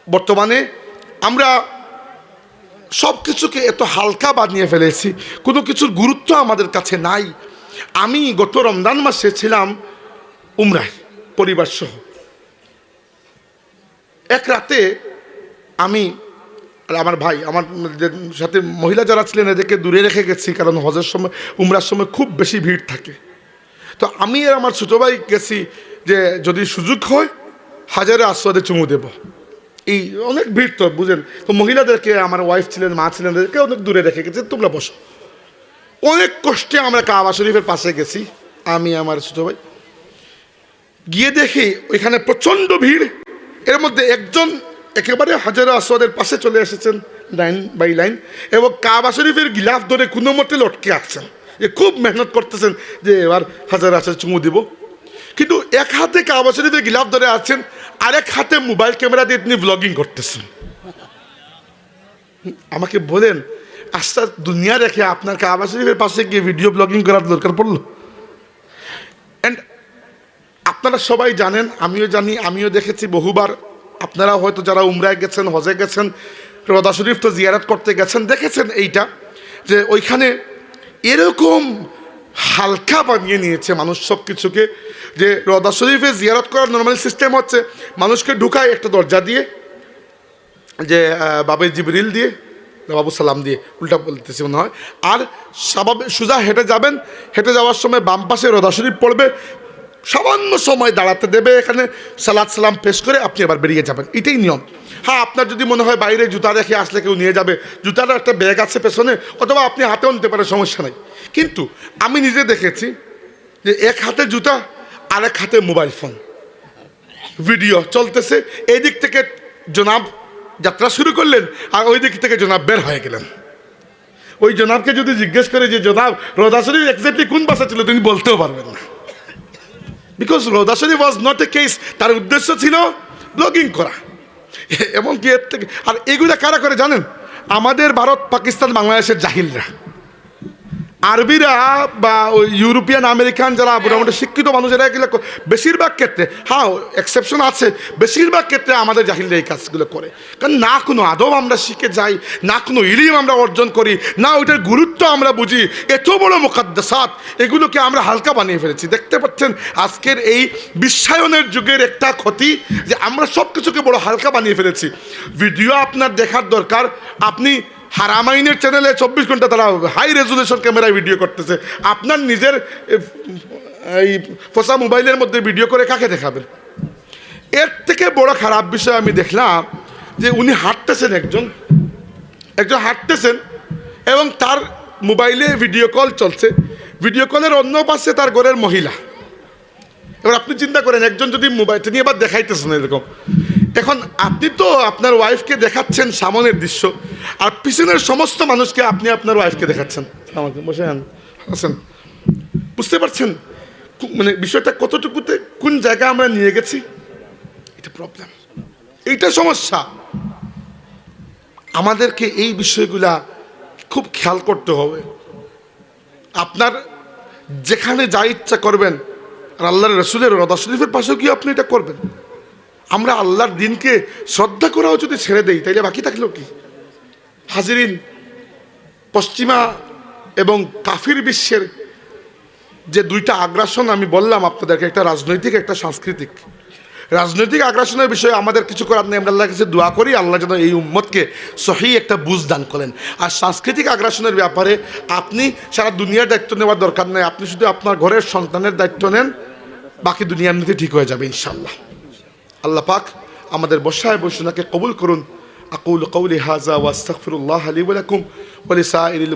বর্তমানে আমরা সব কিছুকে এত হালকা বানিয়ে ফেলেছি, কোনো কিছুর গুরুত্ব আমাদের কাছে নাই। আমি গত রমজান মাসে ছিলাম উমরায় পরিবার সহ। এক রাতে আমি আর আমার ভাই, আমার সাথে মহিলা যারা ছিলেন এদেরকে দূরে রেখে গেছি, কারণ হজের সময়, উমরার সময় খুব বেশি ভিড় থাকে। তো আমি আর আমার ছোটো ভাই গেছি যে যদি সুযোগ হয় হাজারে আসওয়াদে চুমু দেব। এই অনেক ভিড় তো বুঝেন, তো মহিলাদেরকে, আমার ওয়াইফ ছিলেন, মা ছিলেন, এদেরকে অনেক দূরে রেখে গেছি, তোমরা বসো। অনেক কষ্টে আমরা কাবা শরীফের পাশে গেছি, আমি আমার ছোটো ভাই। গিয়ে দেখি ওইখানে প্রচণ্ড ভিড়। এর মধ্যে একজন একেবারে হাজারে আসওয়াদের পাশে চলে এসেছেন লাইন বাই লাইন, এবং কাবা শরীফের গিলাফ ধরে কোনো মতে লটকে আসছেন, যে খুব মেহনত করতেছেন যে এবার হাজারে আসওয়াদ চুমু দিব। কিন্তু এক হাতে কাবা শরীফের গিলাফ ধরে আছেন, আরেক হাতে মোবাইল ক্যামেরা দিয়ে তিনি ব্লগিং করতেছেন। আমাকে বলেন, আস্তে দুনিয়া রেখে আপনার কাবা শরীফের পাশে গিয়ে ভিডিও ব্লগিং করার দরকার পড়লো? অ্যান্ড আপনারা সবাই জানেন, আমিও জানি, আমিও দেখেছি বহুবার। আপনারা হয়তো যারা উমরায় গেছেন, হজে গেছেন, রওজা শরীফ তো জিয়ারত করতে গেছেন, দেখেছেন এইটা, যে ওইখানে এরকম হালকা বানিয়ে নিয়েছে মানুষ সব কিছুকে, যে রওজা শরীফে জিয়ারত করার নর্মাল সিস্টেম হচ্ছে মানুষকে ঢুকায় একটা দরজা দিয়ে, যে বাবে জিবরিল দিয়ে, বাবু সালাম দিয়ে, উল্টা বলতেছি মনে হয়, আর স্বাভাবিক সোজা হেঁটে যাবেন, হেঁটে যাওয়ার সময় বাম পাশে রওজা শরীফ পড়বে, সামান্য সময় দাঁড়াতে দেবে, এখানে সালাত সালাম পেশ করে আপনি আবার বেরিয়ে যাবেন, এটাই নিয়ম। হ্যাঁ, আপনার যদি মনে হয় বাইরে জুতা রেখে আসলে কেউ নিয়ে যাবে, জুতার একটা ব্যাগ আছে পেছনে, অথবা আপনি হাতেও নিতে পারেন, সমস্যা নাই। কিন্তু আমি নিজে দেখেছি যে এক হাতে জুতা, আরেক হাতে মোবাইল ফোন। ভিডিও চলতেছে, এই দিক থেকে জনাব যাত্রা শুরু করলেন আর ওই দিক থেকে জনাব বের হয়ে গেলেন। ওই জনাবকে যদি জিজ্ঞেস করে যে জনাব রোজা শরীফ এক্স্যাক্টলি কোন ভাষা ছিল, তিনি বলতেও পারবেন না, বিকজ রোজা শরীফ ওয়াজ নট এ কেস। তার উদ্দেশ্য ছিল ব্লগিং করা। এমনকি এর থেকে আর এগুলা কারা করে জানেন? আমাদের ভারত, পাকিস্তান, বাংলাদেশের জাহিলরা, আরবিরা বা ওই ইউরোপিয়ান আমেরিকান যারা মোটামুটি শিক্ষিত মানুষ, এরা এগুলো বেশিরভাগ ক্ষেত্রে, হ্যাঁ এক্সেপশন আছে, বেশিরভাগ ক্ষেত্রে আমাদের জাহিলরা এই কাজগুলো করে। কারণ না কোনো আদব আমরা শিখে যাই, না কোনো ইলম আমরা অর্জন করি, না ওইটার গুরুত্ব আমরা বুঝি। এত বড় মুকাদ্দাসাত, এগুলোকে আমরা হালকা বানিয়ে ফেলেছি। দেখতে পাচ্ছেন আজকের এই বিশ্বায়নের যুগের একটা ক্ষতি, যে আমরা সব কিছুকে বড় হালকা বানিয়ে ফেলেছি। ভিডিও আপনার দেখার দরকার, আপনি হারামাইনের চ্যানেলে 24 ঘন্টা তারা হাই রেজুলেশন ক্যামেরায় ভিডিও করতেছে, আপনার নিজের এই ফসা মোবাইলের মধ্যে ভিডিও করে কাকে দেখাবেন? এর থেকে বড় খারাপ বিষয় আমি দেখলাম যে উনি হাঁটতেছেন, একজন হাঁটতেছেন এবং তার মোবাইলে ভিডিও কল চলছে, ভিডিও কলের অন্য পাশে তার ঘরের মহিলা। এবার আপনি চিন্তা করেন, একজন যদি মোবাইলটা নিয়ে আবার দেখাইতেছেন এরকম, এখন আপনি তো আপনার ওয়াইফকে দেখাচ্ছেন সামনের দৃশ্য, আর পিছনের সমস্ত মানুষকে আপনি আপনার ওয়াইফকে দেখাচ্ছেন। আমাকে বসে আছেন, বুঝতে পারছেন মানে বিষয়টা কতটুকুতে কোন জায়গায় আমরা নিয়ে গেছি? এটা প্রবলেম, এইটা সমস্যা। আমাদেরকে এই বিষয়গুলা খুব খেয়াল করতে হবে। আপনার যেখানে যা ইচ্ছা করবেন, আর আল্লাহর রসুলের রোজা শরীফের পাশেও কি আপনি এটা করবেন? আমরা আল্লাহর দিনকে শ্রদ্ধা করাও যদি ছেড়ে দেই, তাইলে বাকি থাকলেও কি? হাজিরিন, পশ্চিমা এবং কাফির বিশ্বের যে দুইটা আগ্রাসন আমি বললাম আপনাদেরকে, একটা রাজনৈতিক, একটা সাংস্কৃতিক। রাজনৈতিক আগ্রাসনের বিষয়ে আমাদের কিছু করার নেই, আমরা আল্লাহর কাছে দোয়া করি আল্লাহ যেন এই উম্মতকে সহি একটা বুঝ দান করেন। আর সাংস্কৃতিক আগ্রাসনের ব্যাপারে আপনি সারা দুনিয়ার দায়িত্ব নেওয়ার দরকার নেই, আপনি শুধু আপনার ঘরের সন্তানের দায়িত্ব নেন, বাকি দুনিয়া এমনিতে ঠিক হয়ে যাবে ইনশাআল্লাহ। আল্লাহ পাক আমাদের বসায় বসুনাকে কবুল করুন। আকুলু কওলি হাযা ওয়া আস্তাগফিরুল্লাহ লি ওয়া লাকুম ওয়া লিসাইরিল